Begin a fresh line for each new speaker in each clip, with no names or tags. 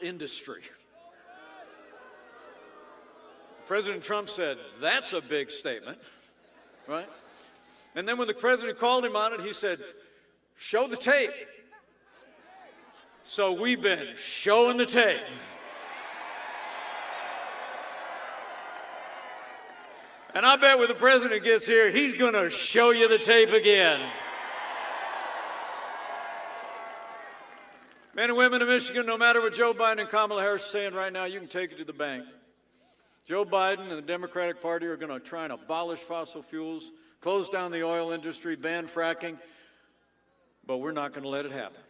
industry. President Trump said, that's a big statement, right? And then when the president called him on it, he said, show the tape. So we've been showing the tape. And I bet when the president gets here, he's going to show you the tape again. Men and women of Michigan, no matter what Joe Biden and Kamala Harris are saying right now, you can take it to the bank. Joe Biden and the Democratic Party are going to try and abolish fossil fuels, close down the oil industry, ban fracking, but we're not going to let it happen.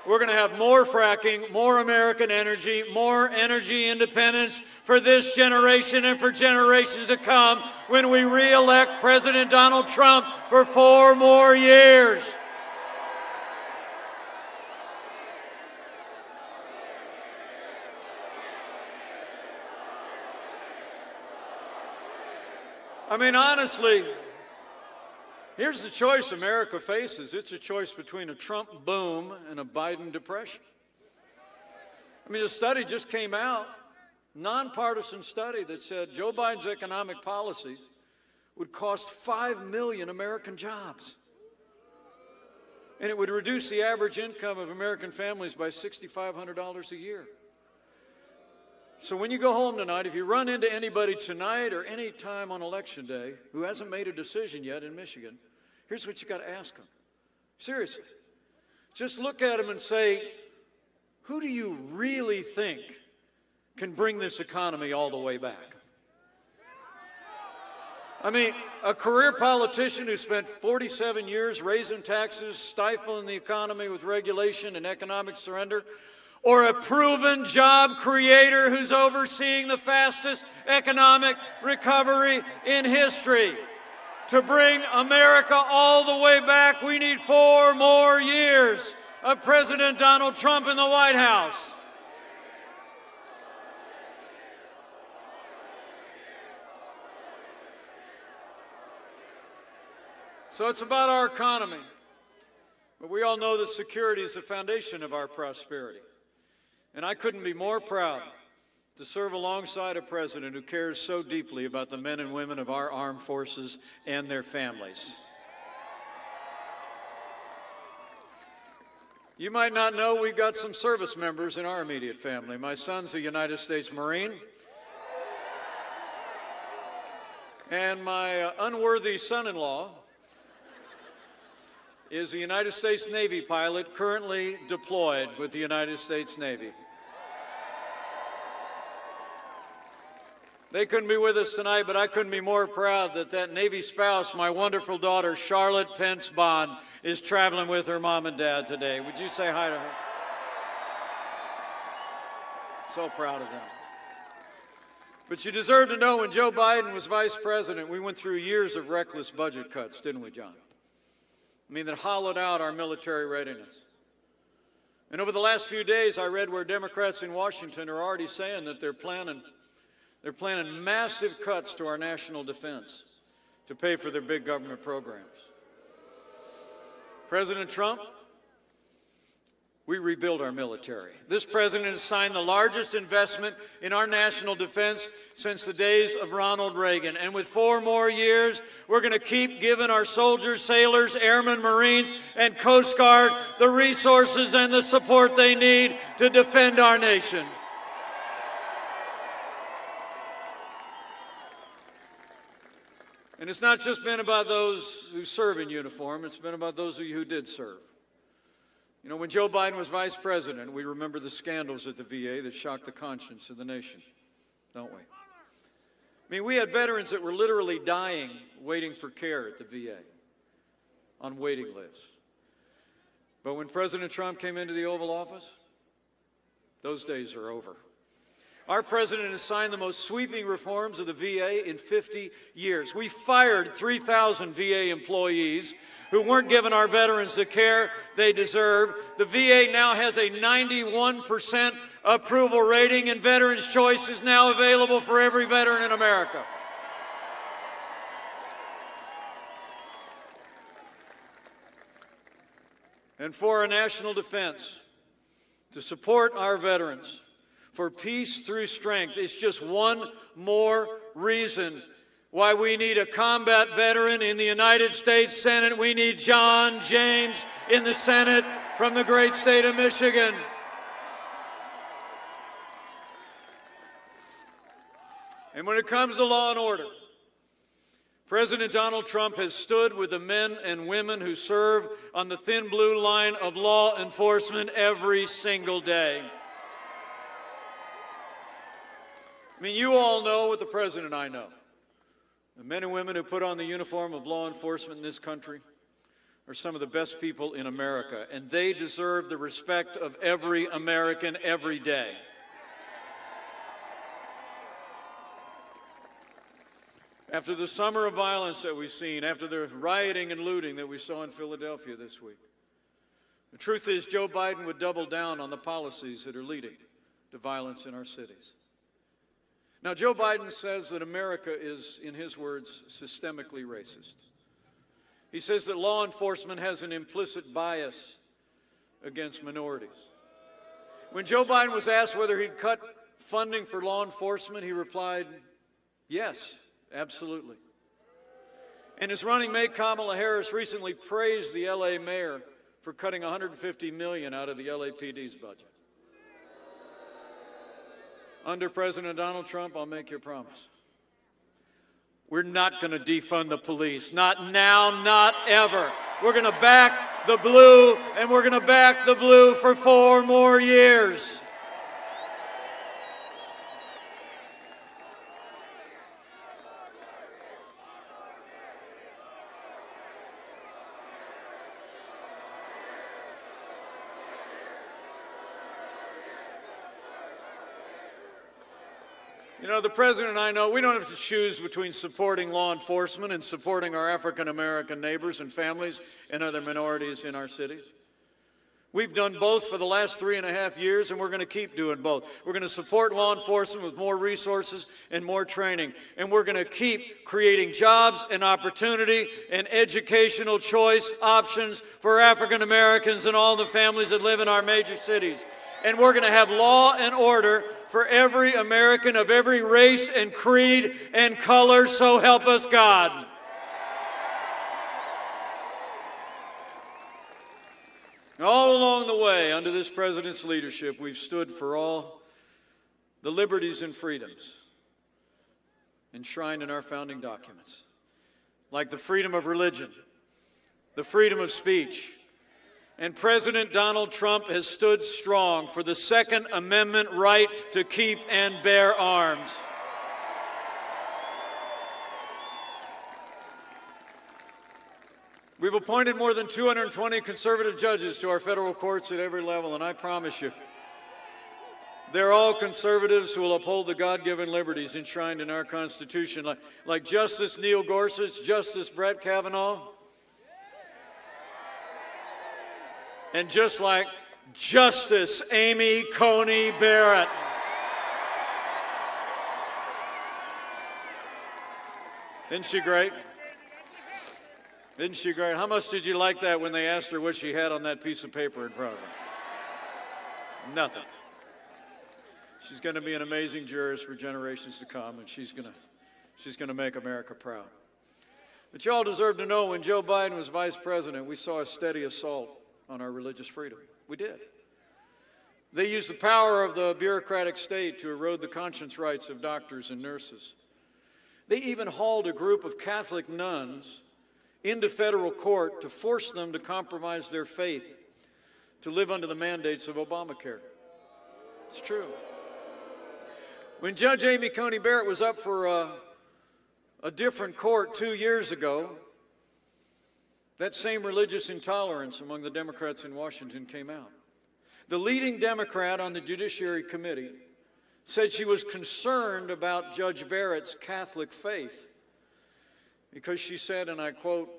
We're going to have more fracking, more American energy, more energy independence for this generation and for generations to come when we re-elect President Donald Trump for 4 more years. I mean, honestly, here's the choice America faces. It's a choice between a Trump boom and a Biden depression. I mean, a study just came out, nonpartisan study that said Joe Biden's economic policies would cost 5 million American jobs. And it would reduce the average income of American families by $6,500 a year. So when you go home tonight, if you run into anybody tonight or any time on Election Day who hasn't made a decision yet in Michigan, here's what you got to ask them. Seriously. Just look at them and say, who do you really think can bring this economy all the way back? I mean, a career politician who spent 47 years raising taxes, stifling the economy with regulation and economic surrender, or a proven job creator who's overseeing the fastest economic recovery in history. To bring America all the way back, we need 4 more years of President Donald Trump in the White House. So it's about our economy. But we all know that security is the foundation of our prosperity. And I couldn't be more proud to serve alongside a president who cares so deeply about the men and women of our armed forces and their families. You might not know we've got some service members in our immediate family. My son's a United States Marine. And my unworthy son-in-law is a United States Navy pilot currently deployed with the United States Navy. They couldn't be with us tonight, but I couldn't be more proud that that Navy spouse, my wonderful daughter, Charlotte Pence Bond, is traveling with her mom and dad today. Would you say hi to her? So proud of them. But you deserve to know when Joe Biden was vice president, we went through years of reckless budget cuts, didn't we, John? I mean, that hollowed out our military readiness. And over the last few days, I read where Democrats in Washington are already saying that they're planning massive cuts to our national defense to pay for their big government programs. President Trump, we rebuild our military. This president has signed the largest investment in our national defense since the days of Ronald Reagan. And with 4 more years, we're going to keep giving our soldiers, sailors, airmen, Marines, and Coast Guard the resources and the support they need to defend our nation. And it's not just been about those who serve in uniform, it's been about those of you who did serve. You know, when Joe Biden was vice president, we remember the scandals at the VA that shocked the conscience of the nation, don't we? I mean, we had veterans that were literally dying waiting for care at the VA on waiting lists. But when President Trump came into the Oval Office, those days are over. Our president has signed the most sweeping reforms of the VA in 50 years. We fired 3,000 VA employees who weren't giving our veterans the care they deserve. The VA now has a 91% approval rating, and Veterans Choice is now available for every veteran in America. And for our national defense, to support our veterans for peace through strength is just one more reason why we need a combat veteran in the United States Senate. We need John James in the Senate from the great state of Michigan. And when it comes to law and order, President Donald Trump has stood with the men and women who serve on the thin blue line of law enforcement every single day. I mean, you all know what the President and I know. The men and women who put on the uniform of law enforcement in this country are some of the best people in America, and they deserve the respect of every American every day. After the summer of violence that we've seen, after the rioting and looting that we saw in Philadelphia this week, the truth is Joe Biden would double down on the policies that are leading to violence in our cities. Now, Joe Biden says that America is, in his words, systemically racist. He says that law enforcement has an implicit bias against minorities. When Joe Biden was asked whether he'd cut funding for law enforcement, he replied, yes, absolutely. And his running mate, Kamala Harris, recently praised the LA mayor for cutting $150 million out of the LAPD's budget. Under President Donald Trump, I'll make you a promise. We're not going to defund the police. Not now, not ever. We're going to back the blue, and we're going to back the blue for 4 more years. You know, the President and I know we don't have to choose between supporting law enforcement and supporting our African American neighbors and families and other minorities in our cities. We've done both for the last 3.5 years, and we're going to keep doing both. We're going to support law enforcement with more resources and more training, and we're going to keep creating jobs and opportunity and educational choice options for African Americans and all the families that live in our major cities. And we're going to have law and order for every American of every race and creed and color, so help us God. All along the way, under this president's leadership, we've stood for all the liberties and freedoms enshrined in our founding documents, like the freedom of religion, the freedom of speech. And President Donald Trump has stood strong for the Second Amendment right to keep and bear arms. We've appointed more than 220 conservative judges to our federal courts at every level, and I promise you, they're all conservatives who will uphold the God-given liberties enshrined in our Constitution, like Justice Neil Gorsuch, Justice Brett Kavanaugh, and just like Justice Amy Coney Barrett. Isn't she great? Isn't she great? How much did you like that when they asked her what she had on that piece of paper in front of her? Nothing. She's going to be an amazing jurist for generations to come, and she's going to make America proud. But you all deserve to know, when Joe Biden was vice president, we saw a steady assault on our religious freedom. We did. They used the power of the bureaucratic state to erode the conscience rights of doctors and nurses. They even hauled a group of Catholic nuns into federal court to force them to compromise their faith to live under the mandates of Obamacare. It's true. When Judge Amy Coney Barrett was up for a different court 2 years ago, that same religious intolerance among the Democrats in Washington came out. The leading Democrat on the Judiciary Committee said she was concerned about Judge Barrett's Catholic faith because she said, and I quote,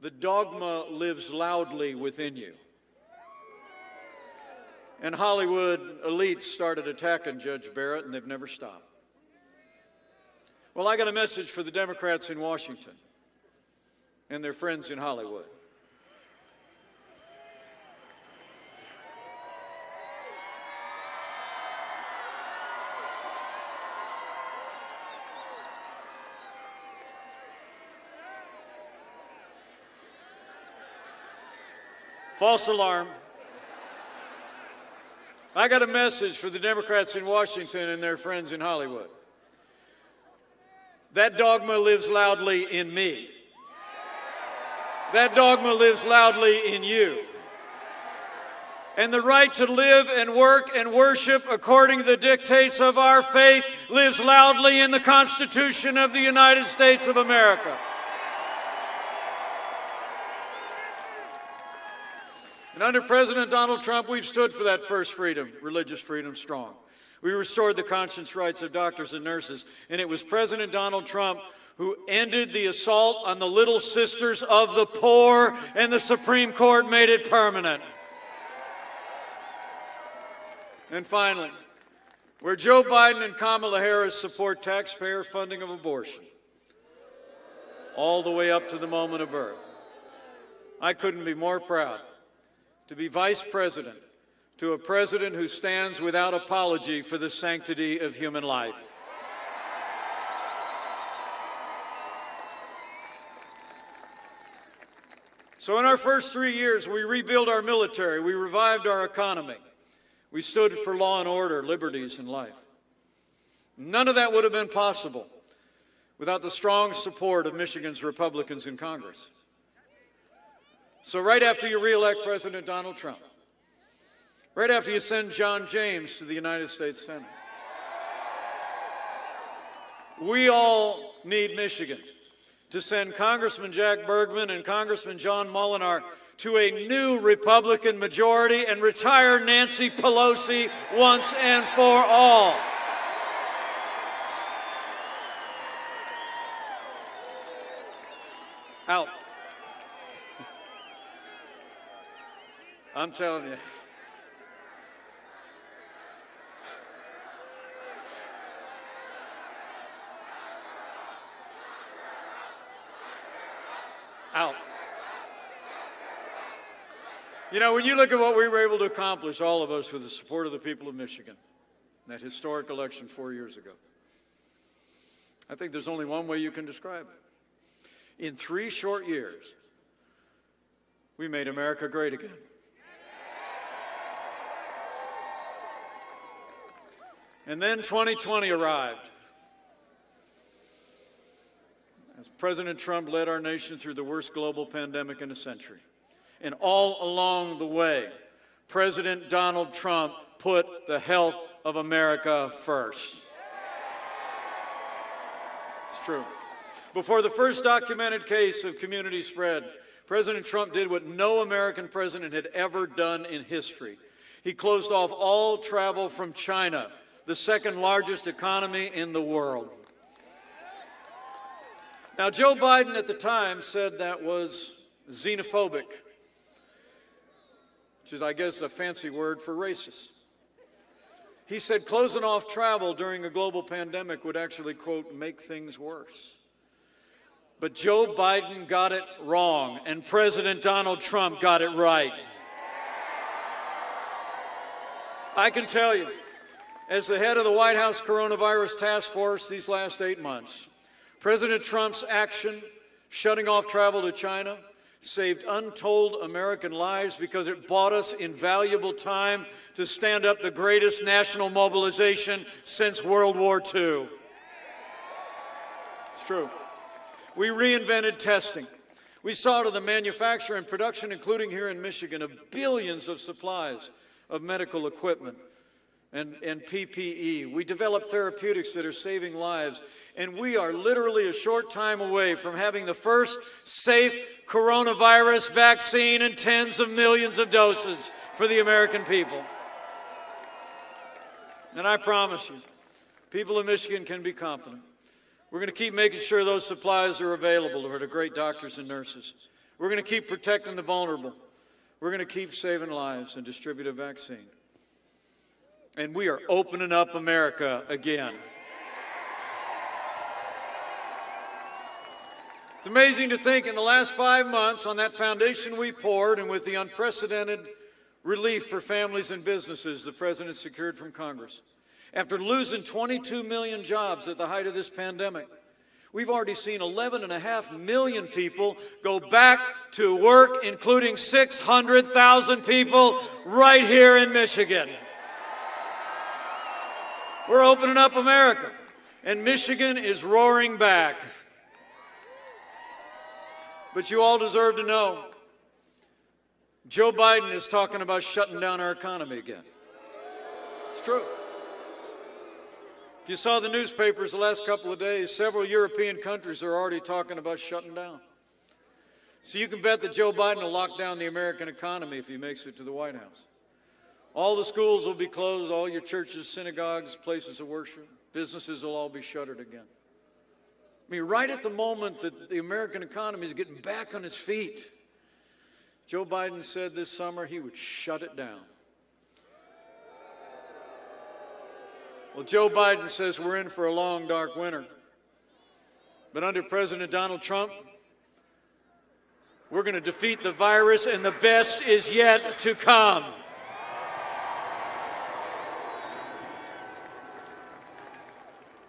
"The dogma lives loudly within you." And Hollywood elites started attacking Judge Barrett, and they've never stopped. Well, I got a message for the Democrats in Washington and their friends in Hollywood. False alarm. I got a message for the Democrats in Washington and their friends in Hollywood. That dogma lives loudly in me. That dogma lives loudly in you. And the right to live and work and worship according to the dictates of our faith lives loudly in the Constitution of the United States of America. And under President Donald Trump, we've stood for that first freedom, religious freedom, strong. We restored the conscience rights of doctors and nurses, and it was President Donald Trump who ended the assault on the little sisters of the poor, and the Supreme Court made it permanent. And finally, where Joe Biden and Kamala Harris support taxpayer funding of abortion, all the way up to the moment of birth, I couldn't be more proud to be vice president to a president who stands without apology for the sanctity of human life. So in our first 3 years, we rebuilt our military, we revived our economy, we stood for law and order, liberties, and life. None of that would have been possible without the strong support of Michigan's Republicans in Congress. So right after you re-elect President Donald Trump, right after you send John James to the United States Senate, we all need Michigan to send Congressman Jack Bergman and Congressman John Molinar to a new Republican majority and retire Nancy Pelosi once and for all. Out. I'm telling you. Out. You know, when you look at what we were able to accomplish, all of us, with the support of the people of Michigan, in that historic election 4 years ago, I think there's only one way you can describe it. In 3 short years, we made America great again. And then 2020 arrived. As President Trump led our nation through the worst global pandemic in a century. And all along the way, President Donald Trump put the health of America first. It's true. Before the first documented case of community spread, President Trump did what no American president had ever done in history. He closed off all travel from China, the second largest economy in the world. Now, Joe Biden at the time said that was xenophobic, which is, I guess, a fancy word for racist. He said closing off travel during a global pandemic would actually, quote, make things worse. But Joe Biden got it wrong, and President Donald Trump got it right. I can tell you, as the head of the White House Coronavirus Task Force these last 8 months, President Trump's action, shutting off travel to China, saved untold American lives because it bought us invaluable time to stand up the greatest national mobilization since World War II. It's true. We reinvented testing. We saw to the manufacture and production, including here in Michigan, of billions of supplies of medical equipment and PPE. We developed therapeutics that are saving lives. And we are literally a short time away from having the first safe coronavirus vaccine in tens of millions of doses for the American people. And I promise you, people of Michigan can be confident. We're going to keep making sure those supplies are available to our great doctors and nurses. We're going to keep protecting the vulnerable. We're going to keep saving lives and distribute a vaccine. And we are opening up America again. It's amazing to think in the last 5 months, on that foundation we poured, and with the unprecedented relief for families and businesses the President secured from Congress, after losing 22 million jobs at the height of this pandemic, We've already seen 11.5 million people go back to work, including 600,000 people right here in Michigan. We're opening up America, and Michigan is roaring back. But you all deserve to know, Joe Biden is talking about shutting down our economy again. It's true. If you saw the newspapers the last couple of days, several European countries are already talking about shutting down. So you can bet that Joe Biden will lock down the American economy if he makes it to the White House. All the schools will be closed, all your churches, synagogues, places of worship, businesses will all be shuttered again. I mean, right at the moment that the American economy is getting back on its feet, Joe Biden said this summer he would shut it down. Well, Joe Biden says we're in for a long, dark winter. But under President Donald Trump, we're going to defeat the virus, and the best is yet to come.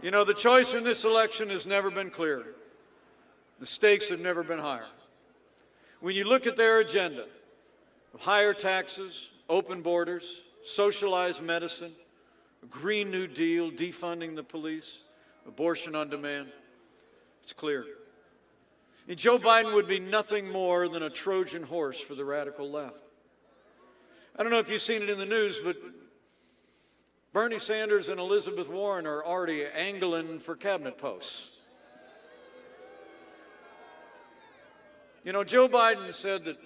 You know, the choice in this election has never been clearer. The stakes have never been higher. When you look at their agenda of higher taxes, open borders, socialized medicine, a Green New Deal, defunding the police, abortion on demand, it's clear. And Joe Biden would be nothing more than a Trojan horse for the radical left. I don't know if you've seen it in the news, but Bernie Sanders and Elizabeth Warren are already angling for cabinet posts. You know, Joe Biden said that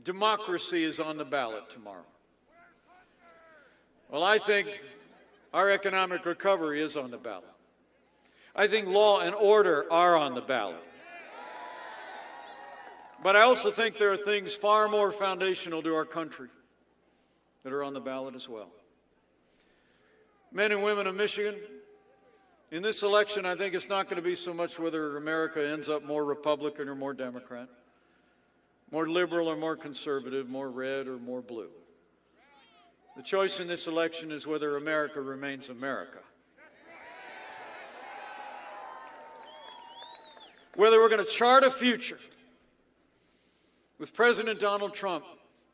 democracy is on the ballot tomorrow. Well, I think our economic recovery is on the ballot. I think law and order are on the ballot. But I also think there are things far more foundational to our country that are on the ballot as well. Men and women of Michigan, in this election, I think it's not going to be so much whether America ends up more Republican or more Democrat, more liberal or more conservative, more red or more blue. The choice in this election is whether America remains America. Whether we're going to chart a future with President Donald Trump,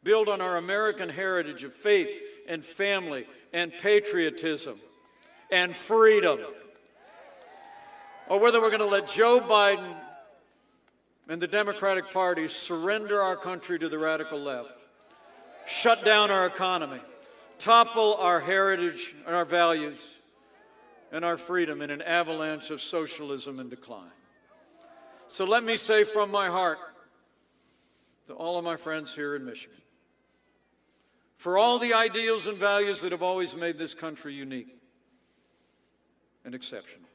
build on our American heritage of faith and family and patriotism and freedom, or whether we're going to let Joe Biden and the Democratic Party surrender our country to the radical left, shut down our economy, topple our heritage and our values and our freedom in an avalanche of socialism and decline. So let me say from my heart to all of my friends here in Michigan, for all the ideals and values that have always made this country unique and exceptional,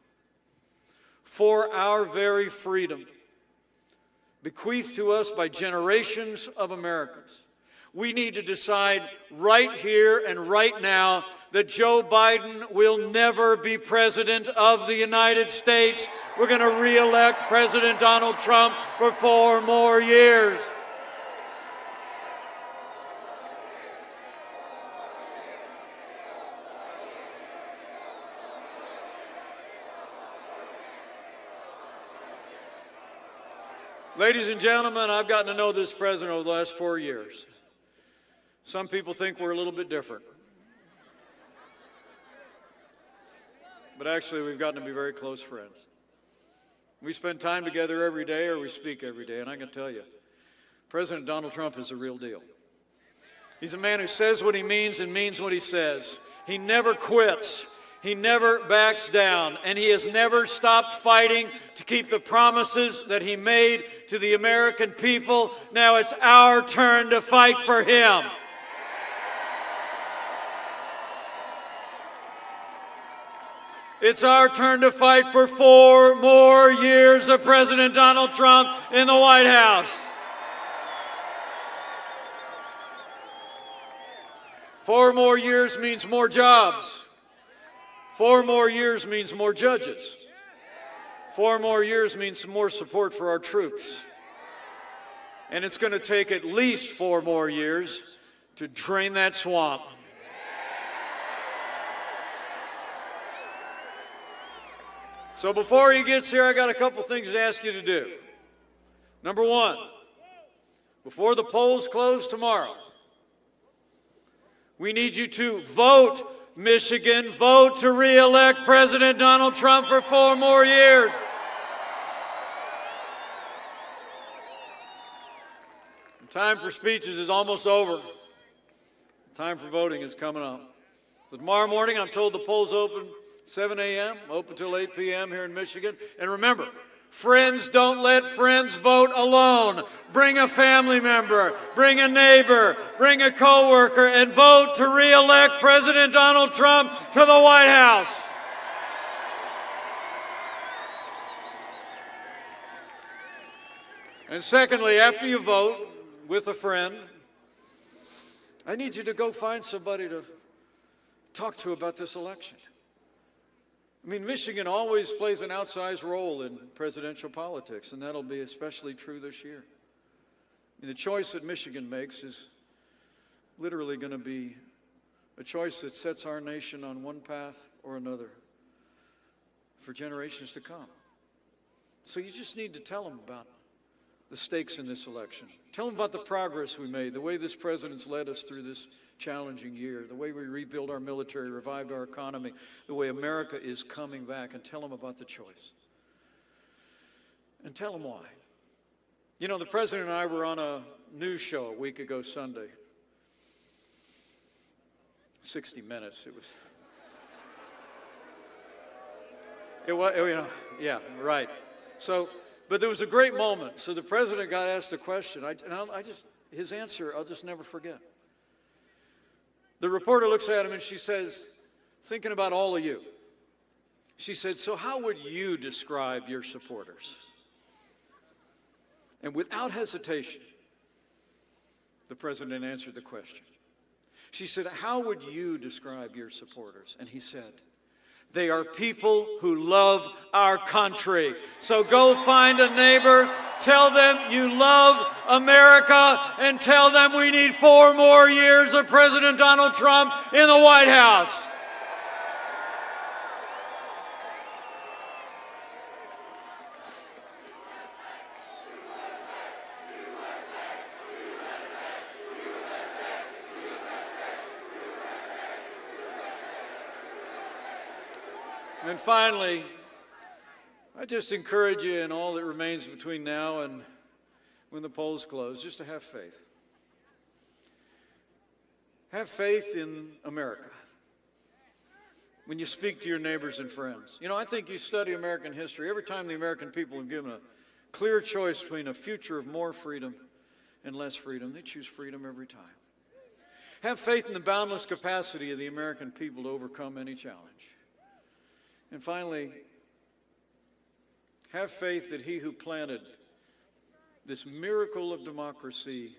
for our very freedom, bequeathed to us by generations of Americans, we need to decide right here and right now that Joe Biden will never be president of the United States. We're going to re-elect President Donald Trump for 4 more years. Ladies and gentlemen, I've gotten to know this president over the last 4 years. Some people think we're a little bit different. But actually, we've gotten to be very close friends. We spend time together every day, or we speak every day, and I can tell you, President Donald Trump is a real deal. He's a man who says what he means and means what he says. He never quits. He never backs down, and he has never stopped fighting to keep the promises that he made to the American people. Now it's our turn to fight for him. It's our turn to fight for 4 more years of President Donald Trump in the White House. 4 more years means more jobs. 4 more years means more judges. 4 more years means more support for our troops. And it's going to take at least 4 more years to drain that swamp. So before he gets here, I got a couple things to ask you to do. Number one, before the polls close tomorrow, we need you to vote, Michigan, vote to re-elect President Donald Trump for 4 more years. The time for speeches is almost over. The time for voting is coming up. So tomorrow morning, I'm told the polls open 7 a.m., open till 8 p.m. here in Michigan. And remember, friends don't let friends vote alone. Bring a family member, bring a neighbor, bring a coworker, and vote to re-elect President Donald Trump to the White House. And secondly, after you vote with a friend, I need you to go find somebody to talk to about this election. I mean, Michigan always plays an outsized role in presidential politics, and that'll be especially true this year. I mean, the choice that Michigan makes is literally going to be a choice that sets our nation on one path or another for generations to come. So you just need to tell them about the stakes in this election. Tell them about the progress we made, the way this president's led us through this challenging year, the way we rebuilt our military, revived our economy, the way America is coming back, and tell them about the choice. And tell them why. You know, the president and I were on a news show a week ago Sunday. 60 Minutes, it was, you know, yeah, right. So, but there was a great moment. So the president got asked a question. His answer, I'll just never forget. The reporter looks at him and she says, thinking about all of you, she said, so how would you describe your supporters? And without hesitation, the president answered the question. She said, how would you describe your supporters? And he said, they are people who love our country. So go find a neighbor, tell them you love America, and tell them we need 4 more years of President Donald Trump in the White House. And finally, I just encourage you in all that remains between now and when the polls close, just to have faith. Have faith in America when you speak to your neighbors and friends. You know, I think you study American history. Every time the American people have given a clear choice between a future of more freedom and less freedom, they choose freedom every time. Have faith in the boundless capacity of the American people to overcome any challenge. And finally, have faith that he who planted this miracle of democracy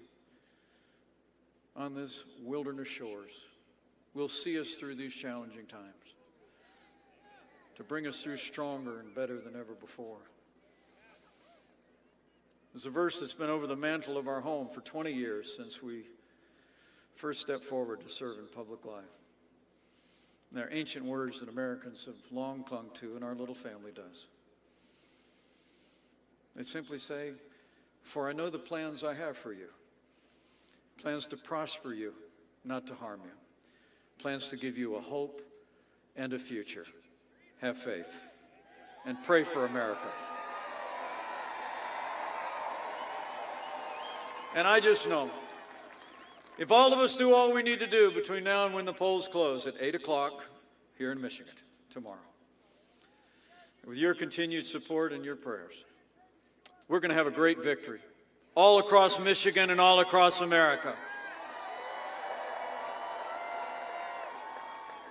on this wilderness shores will see us through these challenging times, to bring us through stronger and better than ever before. There's a verse that's been over the mantle of our home for 20 years since we first stepped forward to serve in public life. And they're ancient words that Americans have long clung to, and our little family does. They simply say, for I know the plans I have for you. Plans to prosper you, not to harm you. Plans to give you a hope and a future. Have faith and pray for America. And I just know, if all of us do all we need to do between now and when the polls close at 8 o'clock here in Michigan tomorrow, with your continued support and your prayers, we're going to have a great victory all across Michigan and all across America.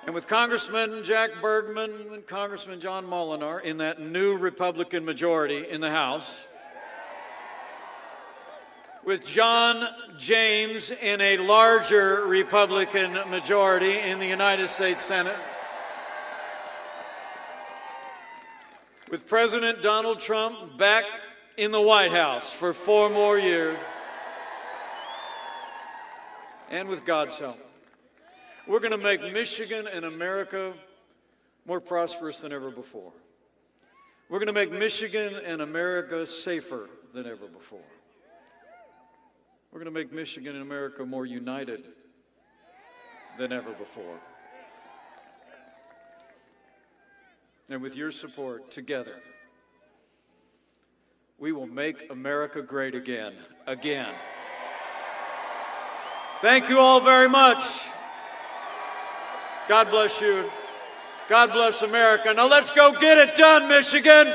And with Congressman Jack Bergman and Congressman John Molinar in that new Republican majority in the House, with John James in a larger Republican majority in the United States Senate, with President Donald Trump back in the White House for 4 more years, and with God's help, we're going to make Michigan and America more prosperous than ever before. We're going to make Michigan and America safer than ever before. We're going to make Michigan and America more united than ever before. And with your support, together, we will make America great again. Again. Thank you all very much. God bless you. God bless America. Now let's go get it done, Michigan.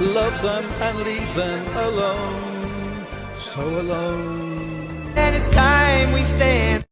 loves them and leaves them alone, so alone.
And it's time we stand.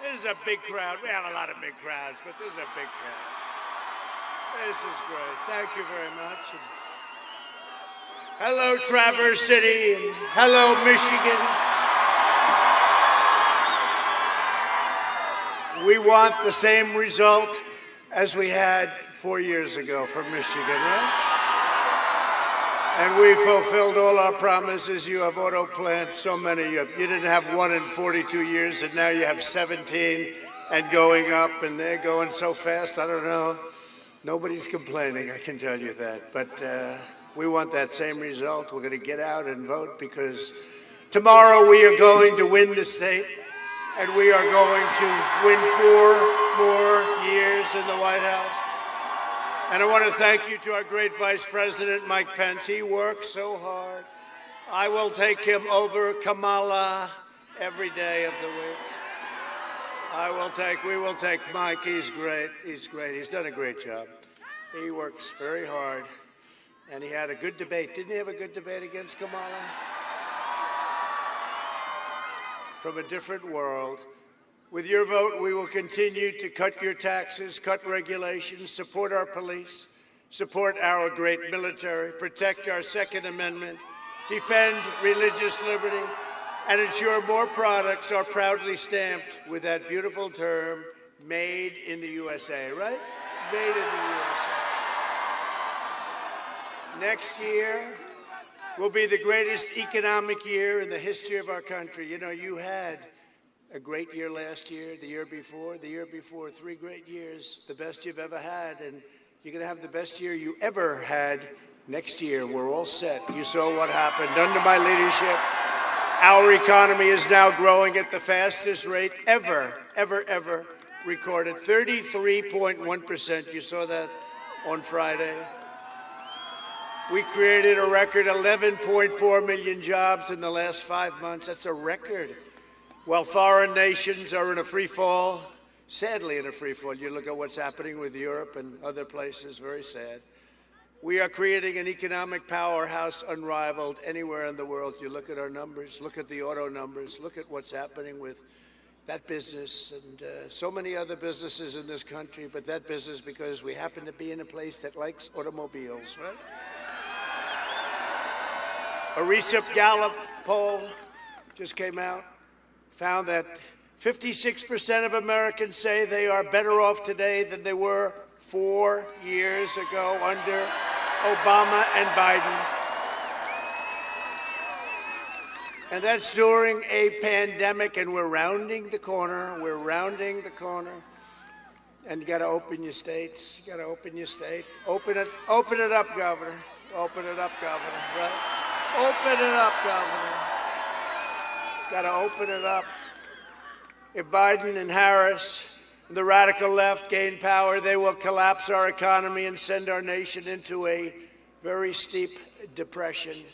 This is a big crowd. We have a lot of big crowds, but this is a big crowd. This is great. Thank you very much. And hello, Traverse City, and hello, Michigan. We want the same result as we had 4 years ago from Michigan, right? And we fulfilled all our promises. You have auto plants, so many. You didn't have one in 42 years, and now you have 17 and going up, and they're going so fast. I don't know. Nobody's complaining, I can tell you that. But we want that same result. We're going to get out and vote because tomorrow we are going to win the state, and we are going to win 4 more years in the White House. And I want to thank you to our great Vice President, Mike Pence. He works so hard. I will take him over Kamala every day of the week. We will take Mike. He's great. He's great. He's done a great job. He works very hard. And he had a good debate. Didn't he have a good debate against Kamala? From a different world. With your vote, we will continue to cut your taxes, cut regulations, support our police, support our great military, protect our Second Amendment, defend religious liberty, and ensure more products are proudly stamped with that beautiful term, made in the USA, right? Made in the USA. Next year will be the greatest economic year in the history of our country. You know, you had a great year last year, the year before, 3 great years, the best you've ever had, and you're going to have the best year you ever had next year. We're all set. You saw what happened under my leadership. Our economy is now growing at the fastest rate ever recorded, 33.1%. You saw that on Friday. We created a record 11.4 million jobs in the last 5 months. That's a record. While foreign nations are in a free fall, sadly in a free fall, you look at what's happening with Europe and other places, very sad. We are creating an economic powerhouse unrivaled anywhere in the world. You look at our numbers, look at the auto numbers, look at what's happening with that business and so many other businesses in this country, but that business because we happen to be in a place that likes automobiles, right? A recent Gallup poll just came out. Found that 56% of Americans say they are better off today than they were 4 years ago under Obama and Biden. And that's during a pandemic, and we're rounding the corner. We're rounding the corner. And you got to open your states. You got to open your state. Open it up, Governor. Open it up, Governor. Right? Open it up, Governor. Got to open it up. If Biden and Harris and the radical left gain power, they will collapse our economy and send our nation into a very steep depression.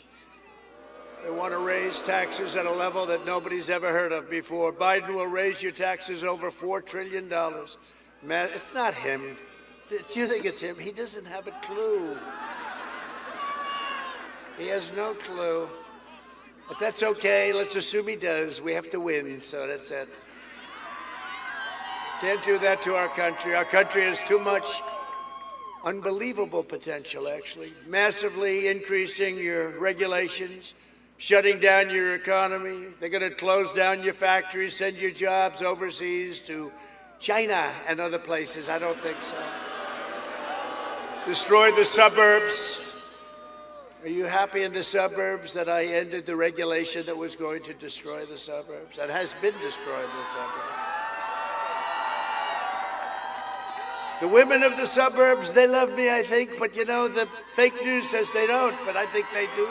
They want to raise taxes at a level that nobody's ever heard of before. Biden will raise your taxes over $4 trillion. Man, it's not him. Do you think it's him? He doesn't have a clue. He has no clue. But that's okay. Let's assume he does. We have to win, so that's it. Can't do that to our country. Our country has too much unbelievable potential, actually. Massively increasing your regulations, shutting down your economy. They're going to close down your factories, send your jobs overseas to China and other places. I don't think so. Destroy the suburbs. Are you happy in the suburbs that I ended the regulation that was going to destroy the suburbs? That has been destroying the suburbs. The women of the suburbs, they love me, I think, but you know, the fake news says they don't, but I think they do.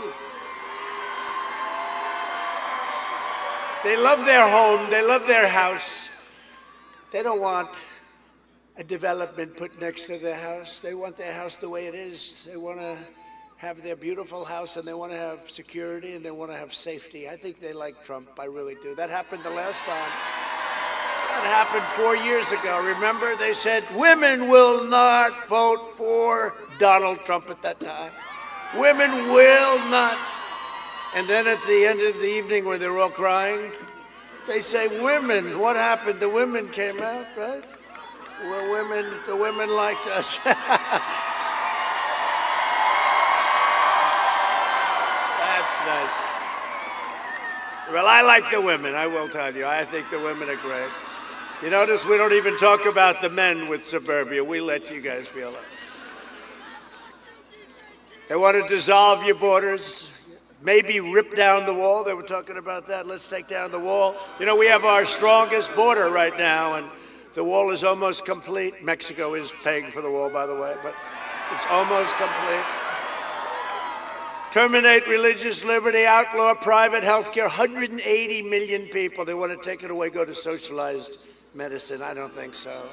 They love their home, they love their house. They don't want a development put next to their house. They want their house the way it is. They want to have their beautiful house, and they want to have security, and they want to have safety. I think they like Trump, I really do. That happened the last time. That happened 4 years ago. Remember, they said women will not vote for Donald Trump at that time. Women will not. And then at the end of the evening when they're all crying, they say, women, what happened? The women came out, right? Well, women, the women liked us. That's nice. Well, I like the women, I will tell you. I think the women are great. You notice we don't even talk about the men with suburbia. We let you guys be alone. They want to dissolve your borders, maybe rip down the wall. They were talking about that. Let's take down the wall. You know, we have our strongest border right now, and the wall is almost complete. Mexico is paying for the wall, by the way, but it's almost complete. Terminate religious liberty, outlaw private health care. 180 million people. They want to take it away, go to socialized medicine. I don't think so.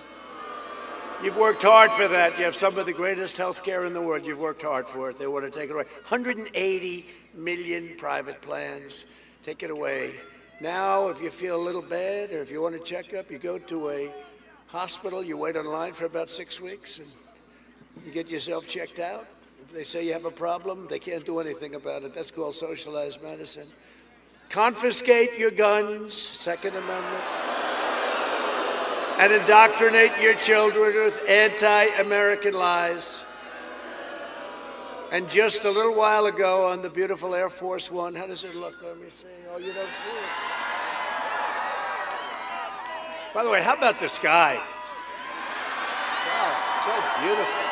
You've worked hard for that. You have some of the greatest health care in the world. You've worked hard for it. They want to take it away. 180 million private plans. Take it away. Now, if you feel a little bad or if you want a checkup, you go to a hospital, you wait online for about 6 weeks, and you get yourself checked out. If they say you have a problem, they can't do anything about it. That's called socialized medicine. Confiscate your guns, Second Amendment, and indoctrinate your children with anti-American lies. And just a little while ago on the beautiful Air Force One, how does it look? Let me see. Oh, you don't see it. By the way, how about the sky? Wow, so beautiful.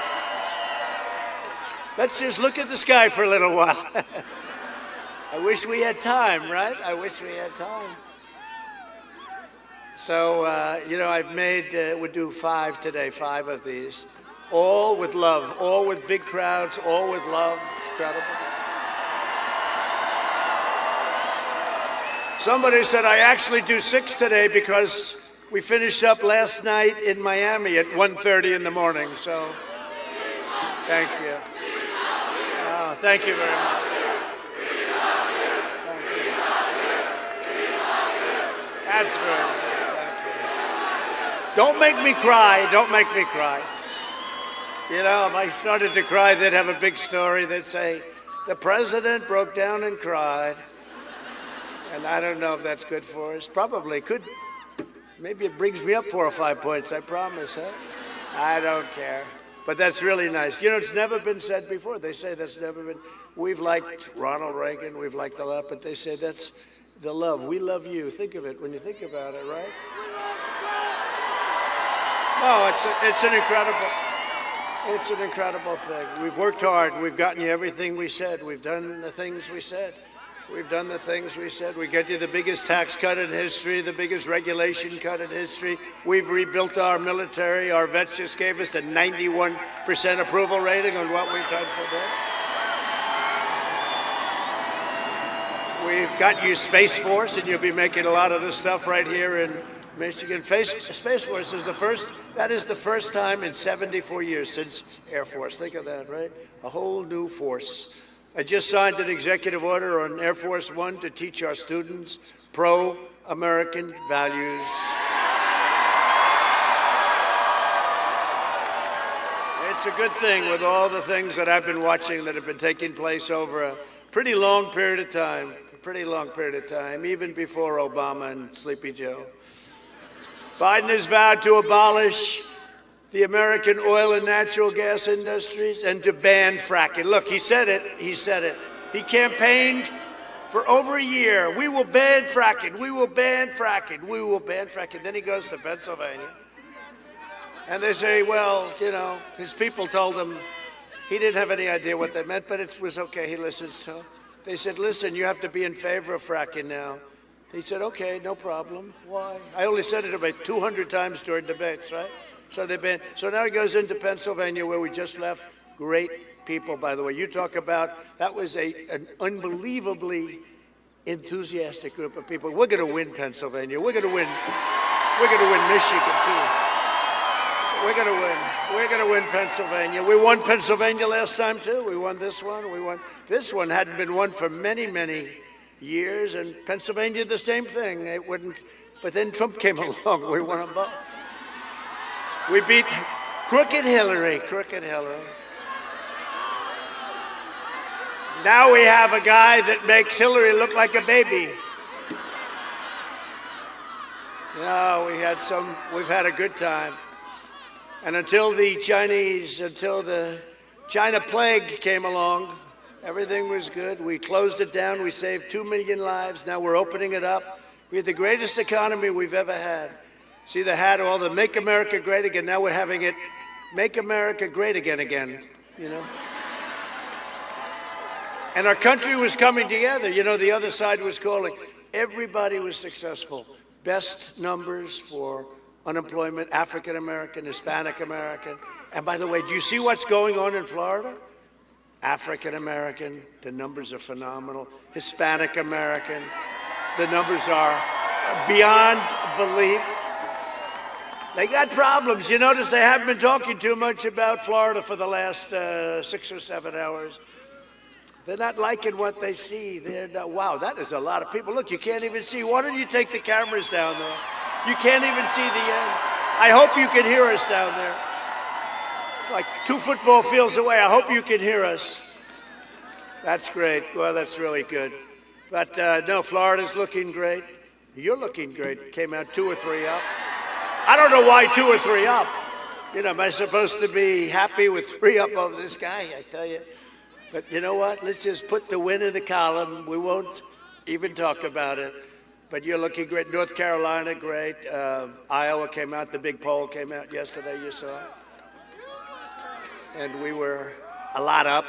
Let's just look at the sky for a little while. I wish we had time, right? I wish we had time. So, you know, I've made, we'll do 5 today, 5 of these. All with love, all with big crowds, all with love. It's incredible. Somebody said I actually do 6 today because we finished up last night in Miami at 1:30 in the morning. So, thank you. Oh, thank you very much. Thank you. That's very nice. Don't make me cry. Don't make me cry. You know, if I started to cry, they'd have a big story. They'd say, the president broke down and cried. And I don't know if that's good for us. Probably could. Maybe it brings me up 4 or 5 points, I promise, huh? I don't care. But that's really nice. You know, it's never been said before. They say that's never been. We've liked Ronald Reagan. We've liked a lot. But they say that's the love. We love you. Think of it when you think about it, right? No, it's an incredible thing. We've worked hard. We've gotten you everything we said. We've done the things we said. We've done the things we said. We get you the biggest tax cut in history, the biggest regulation cut in history. We've rebuilt our military. Our vets just gave us a 91% approval rating on what we've done for them. We've got you Space Force, and you'll be making a lot of this stuff right here in Michigan. Space Force is the first time in 74 years since Air Force. Think of that, right? A whole new force. I just signed an executive order on Air Force One to teach our students pro-American values. It's a good thing with all the things that I've been watching that have been taking place over a pretty long period of time, even before Obama and Sleepy Joe. Biden has vowed to abolish the American oil and natural gas industries and to ban fracking. Look, he said it. He campaigned for over a year. We will ban fracking. We will ban fracking. We will ban fracking. Then he goes to Pennsylvania. And they say, well, you know, his people told him he didn't have any idea what that meant, but it was okay. He listens to them. They said, listen, you have to be in favor of fracking now. He said, okay, no problem. Why? I only said it about 200 times during debates, right? So they've been. So now he goes into Pennsylvania, where we just left. Great people, by the way. You talk about, that was an unbelievably enthusiastic group of people. We're going to win Pennsylvania. We're going to win Michigan, too. We're going to win. We're going to win Pennsylvania. We won Pennsylvania last time, too. We won this one. This one hadn't been won for many, many years. And Pennsylvania, the same thing. It wouldn't. But then Trump came along. We won them both. We beat Crooked Hillary. Now we have a guy that makes Hillary look like a baby. No, we've had a good time. And until the China plague came along, everything was good. We closed it down. We saved 2 million lives. Now we're opening it up. We had the greatest economy we've ever had. See the hat, all the Make America Great Again. Now we're having it Make America Great Again, you know. And our country was coming together. You know, the other side was calling. Everybody was successful. Best numbers for unemployment, African American, Hispanic American. And by the way, do you see what's going on in Florida? African American, the numbers are phenomenal. Hispanic American, the numbers are beyond belief. They got problems. You notice they haven't been talking too much about Florida for the last 6 or 7 hours. They're not liking what they see. They're not, wow, that is a lot of people. Look, you can't even see. Why don't you take the cameras down there? You can't even see the end. I hope you can hear us down there. It's like 2 football fields away. I hope you can hear us. That's great. Well, that's really good. But no, Florida's looking great. You're looking great. Came out 2 or 3 up. I don't know why 2 or 3 up. You know, am I supposed to be happy with 3 up over this guy? I tell you. But you know what? Let's just put the win in the column. We won't even talk about it. But you're looking great. North Carolina, great. Iowa came out. The big poll came out yesterday. You saw it. And we were a lot up.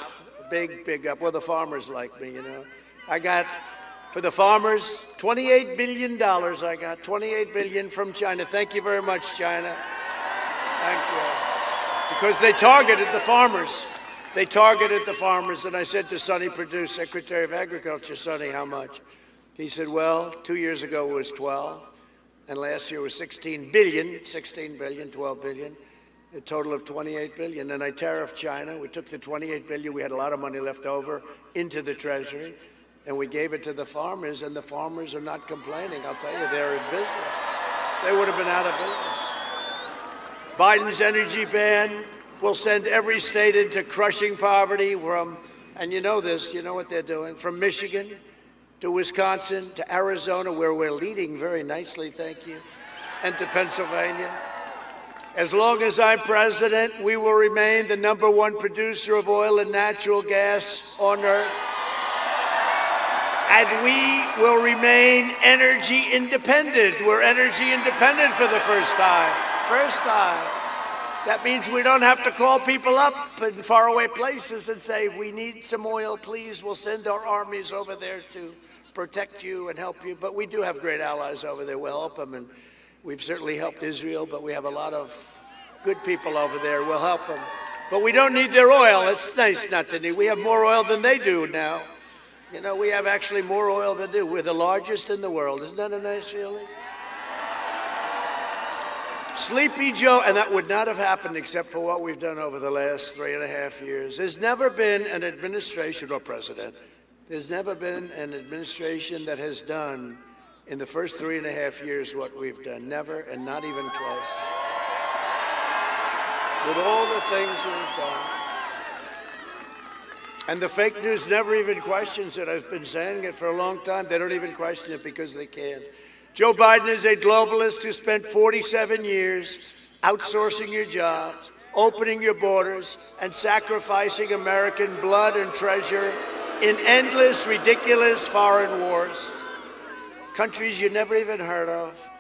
Big up. Well, the farmers like me, you know. I got, for the farmers, $28 billion. I got $28 billion from China. Thank you very much, China. Thank you. Because they targeted the farmers. They targeted the farmers, and I said to Sonny Perdue, Secretary of Agriculture, Sonny, how much? He said, well, 2 years ago it was 12, and last year was 16 billion, 12 billion, a total of 28 billion. And I tariffed China. We took the 28 billion, we had a lot of money left over, into the Treasury, and we gave it to the farmers, and the farmers are not complaining. I'll tell you, they're in business. They would have been out of business. Biden's energy ban will send every state into crushing poverty from, and you know this, you know what they're doing, from Michigan to Wisconsin to Arizona, where we're leading very nicely, thank you, and to Pennsylvania. As long as I'm president, we will remain the #1 producer of oil and natural gas on earth. And we will remain energy independent. We're energy independent for the first time. That means we don't have to call people up in faraway places and say, we need some oil, please. We'll send our armies over there to protect you and help you. But we do have great allies over there. We'll help them. And we've certainly helped Israel, but we have a lot of good people over there. We'll help them. But we don't need their oil. It's nice not to need. We have more oil than they do now. You know, we have actually more oil than they do. We're the largest in the world. Isn't that a nice feeling? Sleepy Joe, and that would not have happened except for what we've done over the last 3.5 years. There's never been an administration or president, there's never been an administration that has done in the first 3.5 years what we've done. Never, and not even twice. with all the things we've done. And the fake news never even questions it. I've been saying it for a long time. They don't even question it because they can't. Joe Biden is a globalist who spent 47 years outsourcing your jobs, opening your borders, and sacrificing American blood and treasure in endless, ridiculous foreign wars. Countries you never even heard of.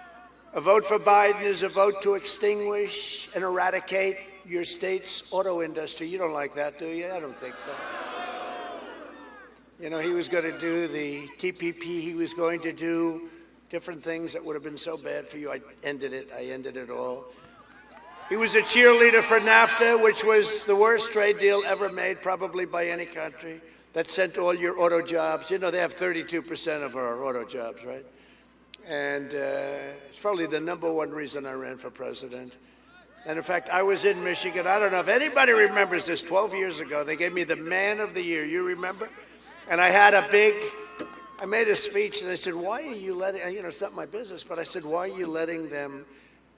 A vote for Biden is a vote to extinguish and eradicate your state's auto industry. You don't like that, do you? I don't think so. You know, he was going to do the TPP. He was going to do different things that would have been so bad for you. I ended it all. He was a cheerleader for NAFTA, which was the worst trade deal ever made, probably by any country, that sent all your auto jobs. You know, they have 32% of our auto jobs, right? And it's probably the #1 reason I ran for president. And in fact, I was in Michigan. I don't know if anybody remembers this. 12 years ago, they gave me the Man of the Year. You remember? And I made a speech, and I said, why are you letting, you know, it's not my business, but I said, why are you letting them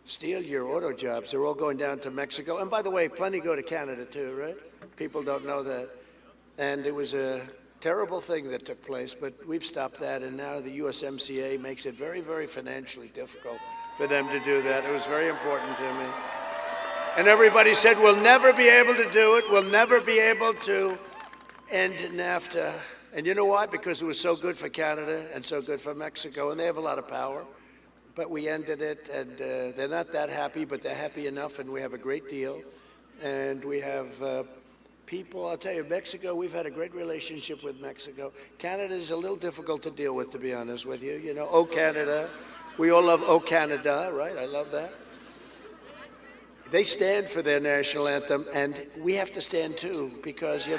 steal your auto jobs? They're all going down to Mexico. And by the way, plenty go to Canada too, right? People don't know that. And it was a terrible thing that took place, but we've stopped that, and now the USMCA makes it very, very financially difficult for them to do that. It was very important to me. And everybody said, we'll never be able to do it. We'll never be able to end NAFTA. And you know why? Because it was so good for Canada and so good for Mexico, and they have a lot of power. But we ended it, and they're not that happy, but they're happy enough, and we have a great deal. And we have people, I'll tell you, Mexico, we've had a great relationship with Mexico. Canada is a little difficult to deal with, to be honest with you. You know, oh, Canada. We all love oh, Canada, right? I love that. They stand for their national anthem, and we have to stand too, because, you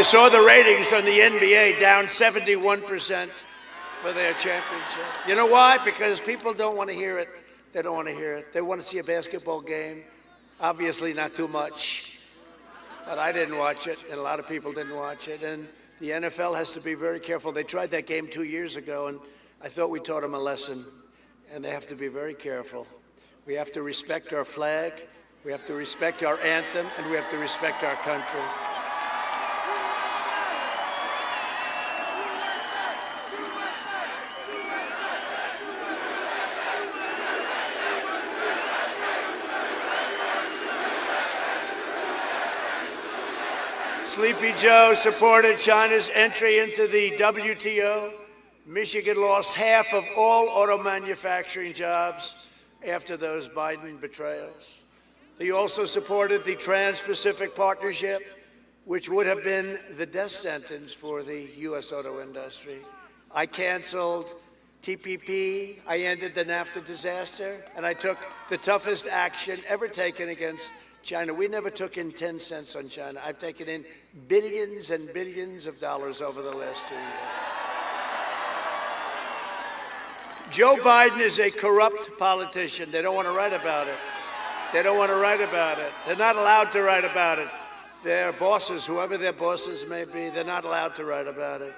saw the ratings on the NBA down 71% for their championship. You know why? Because people don't want to hear it. They don't want to hear it. They want to see a basketball game. Obviously not too much. But I didn't watch it, and a lot of people didn't watch it. And the NFL has to be very careful. They tried that game 2 years ago, and I thought we taught them a lesson. And they have to be very careful. We have to respect our flag. We have to respect our anthem, and we have to respect our country. Sleepy Joe supported China's entry into the WTO. Michigan lost half of all auto manufacturing jobs after those Biden betrayals. He also supported the Trans-Pacific Partnership, which would have been the death sentence for the U.S. auto industry. I canceled TPP, I ended the NAFTA disaster, and I took the toughest action ever taken against China. We never took in 10 cents on China. I've taken in billions and billions of dollars over the last 2 years. Joe Biden is a corrupt politician. They don't want to write about it. They don't want to write about it. They're not allowed to write about it. Their bosses, whoever their bosses may be, they're not allowed to write about it.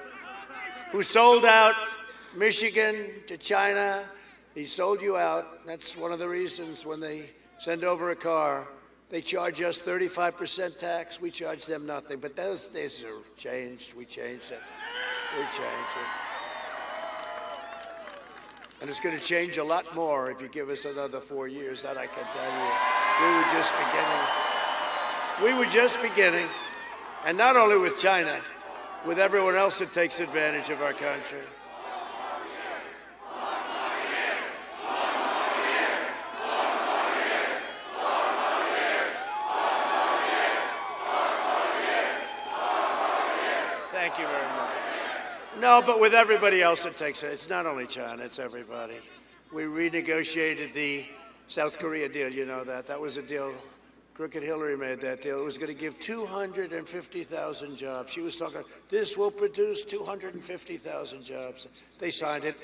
Who sold out Michigan to China? He sold you out. That's one of the reasons when they send over a car, they charge us 35% tax. We charge them nothing. But those days are changed. We changed it. We changed it. And it's going to change a lot more if you give us another 4 years. That I can tell you. We were just beginning. We were just beginning. And not only with China, with everyone else that takes advantage of our country. Thank you very much. No, but with everybody else it takes it. It's not only China, it's everybody. We renegotiated the South Korea deal, you know that. That was a deal. Crooked Hillary made that deal. It was going to give 250,000 jobs. She was talking, this will produce 250,000 jobs. They signed it,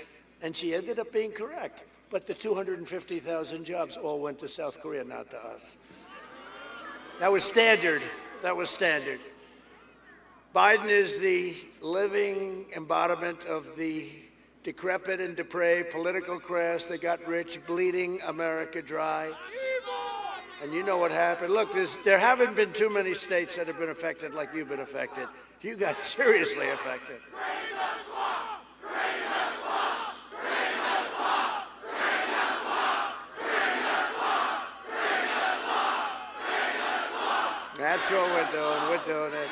and she ended up being correct. But the 250,000 jobs all went to South Korea, not to us. That was standard. That was standard. Biden is the living embodiment of the decrepit and depraved, political class that got rich, bleeding America dry. And you know what happened. Look, there haven't been too many states that have been affected like you've been affected. You got seriously affected. That's what we're doing. We're doing it.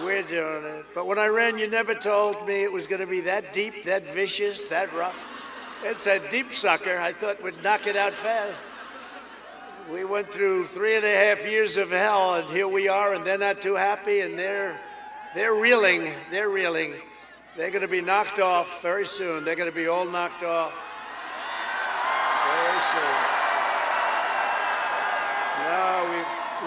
We're doing it. But when I ran, you never told me it was going to be that deep, that vicious, that rough. It's a deep sucker. I thought we'd knock it out fast. We went through 3.5 years of hell, and here we are, and they're not too happy, and they're reeling. They're reeling. They're going to be knocked off very soon. They're going to be all knocked off very soon. No,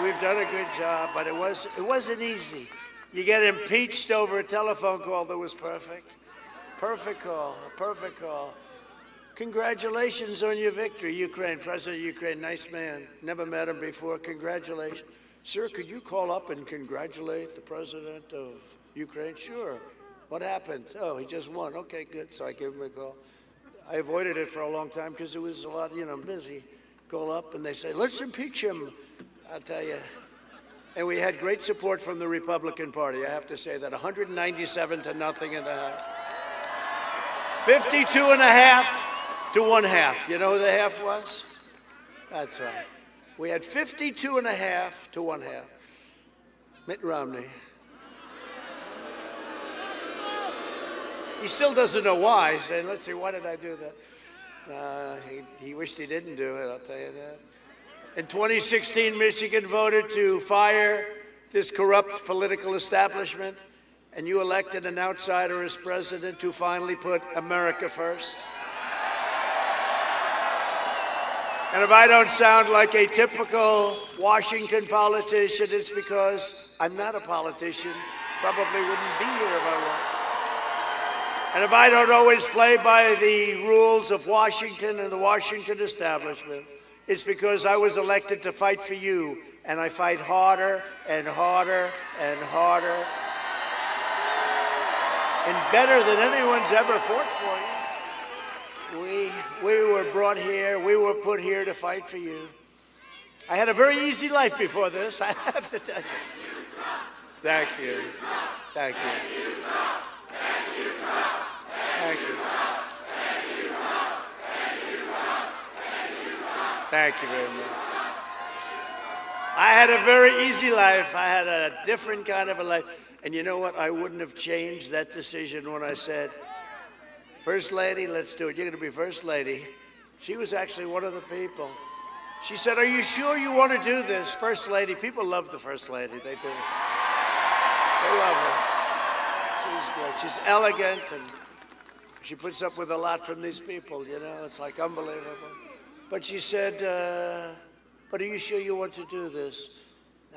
we've done a good job, but it wasn't easy. You get impeached over a telephone call that was perfect. Perfect call, a perfect call. Congratulations on your victory, Ukraine. President of Ukraine, nice man. Never met him before. Congratulations. Sir, could you call up and congratulate the president of Ukraine? Sure. What happened? Oh, he just won. Okay, good. So I gave him a call. I avoided it for a long time because it was a lot, busy. Call up and they say, let's impeach him. I'll tell you. And we had great support from the Republican Party. I have to say that 197 to nothing in the House. 52.5 to 1/2. You know who the half was? That's right. We had 52.5 to 1/2. Mitt Romney. He still doesn't know why. He's saying, let's see, why did I do that? He wished he didn't do it, I'll tell you that. In 2016, Michigan voted to fire this corrupt political establishment, and you elected an outsider as president who finally put America first. And if I don't sound like a typical Washington politician, it's because I'm not a politician. Probably wouldn't be here if I were. And if I don't always play by the rules of Washington and the Washington establishment, it's because I was elected to fight for you, and I fight harder and harder and harder, and better than anyone's ever fought for you. We were brought here, we were put here to fight for you. I had a very easy life before this, I have to tell you. Thank you. Thank you. Thank you. Thank you very much. I had a very easy life. I had a different kind of a life. And you know what? I wouldn't have changed that decision when I said, First Lady, let's do it. You're going to be First Lady. She was actually one of the people. She said, are you sure you want to do this? First Lady. People love the First Lady. They do. They love her. She's good. She's elegant, and she puts up with a lot from these people, It's like unbelievable. But she said, but are you sure you want to do this?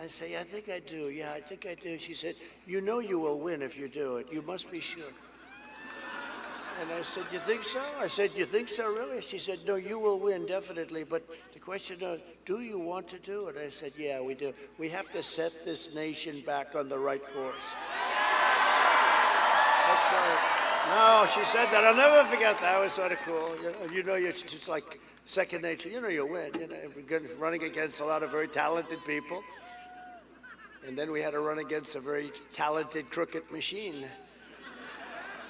I say, I think I do. Yeah, I think I do. She said, you know you will win if you do it. You must be sure. And I said, you think so? I said, you think so, really? She said, no, you will win, definitely. But the question is, do you want to do it? I said, yeah, we do. We have to set this nation back on the right course. That's right. No, she said that. I'll never forget that. It was sort of cool. It's like second nature. You'll win. We're running against a lot of very talented people. And then we had to run against a very talented crooked machine.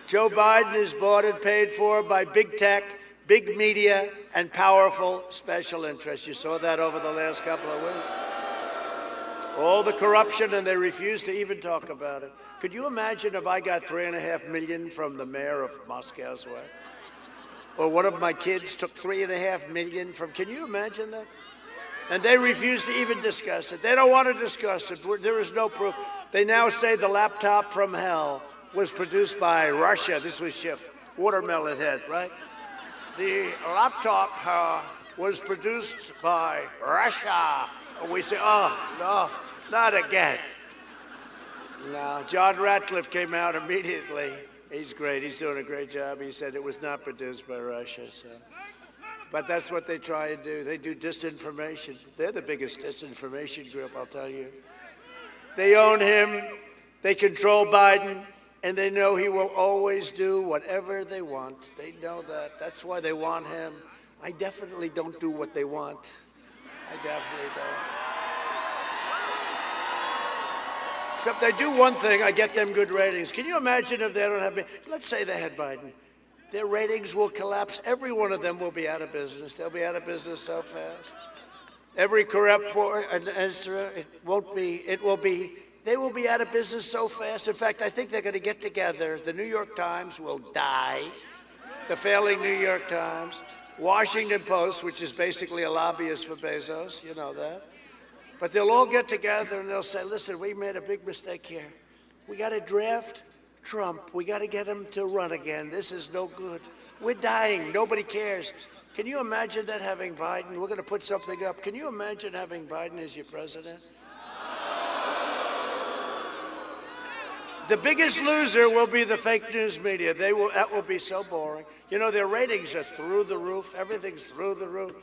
Joe Biden is bought and paid for by big tech, big media, and powerful special interests. You saw that over the last couple of weeks. All the corruption, and they refuse to even talk about it. Could you imagine if I got $3.5 million from the mayor of Moscow's way? Or one of my kids took $3.5 million from, can you imagine that? And they refuse to even discuss it. They don't want to discuss it. There is no proof. They now say the laptop from hell was produced by Russia. This was Schiff, watermelon head, right? The laptop was produced by Russia. And we say, oh, no, not again. No, John Ratcliffe came out immediately. He's great. He's doing a great job. He said it was not produced by Russia. So. But that's what they try and do. They do disinformation. They're the biggest disinformation group, I'll tell you. They own him. They control Biden. And they know he will always do whatever they want. They know that. That's why they want him. I definitely don't do what they want. I definitely don't. Except I do one thing, I get them good ratings. Can you imagine if they don't have me? Let's say they had Biden. Their ratings will collapse. Every one of them will be out of business. They'll be out of business so fast. Every corrupt they will be out of business so fast. In fact, I think they're going to get together. The New York Times will die. The failing New York Times. Washington Post, which is basically a lobbyist for Bezos, you know that. But they'll all get together and they'll say, listen, we made a big mistake here. We got to draft Trump. We got to get him to run again. This is no good. We're dying. Nobody cares. Can you imagine that, having Biden? We're going to put something up. Can you imagine having Biden as your president? The biggest loser will be the fake news media. That will be so boring. You know, their ratings are through the roof. Everything's through the roof.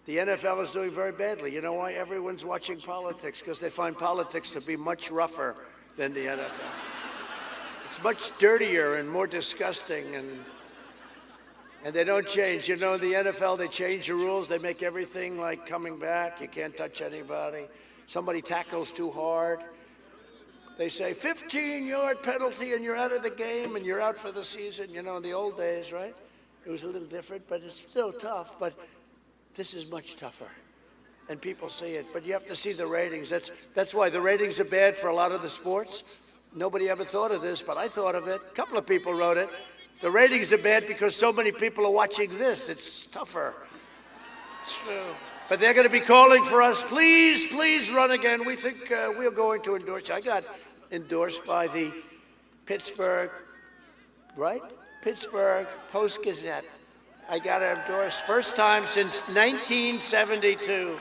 The NFL is doing very badly. You know why? Everyone's watching politics, because they find politics to be much rougher than the NFL. It's much dirtier and more disgusting, and they don't change. You know, the NFL, they change the rules. They make everything like coming back. You can't touch anybody. Somebody tackles too hard. They say 15-yard penalty and you're out of the game and you're out for the season. You know, in the old days, right? It was a little different, but it's still tough. But this is much tougher, and people see it. But you have to see the ratings. That's why the ratings are bad for a lot of the sports. Nobody ever thought of this, but I thought of it. A couple of people wrote it. The ratings are bad because so many people are watching this. It's tougher. It's true. But they're going to be calling for us. Please, please run again. We think we're going to endorse you. I got endorsed by the Pittsburgh Post-Gazette. I got endorsed first time since 1972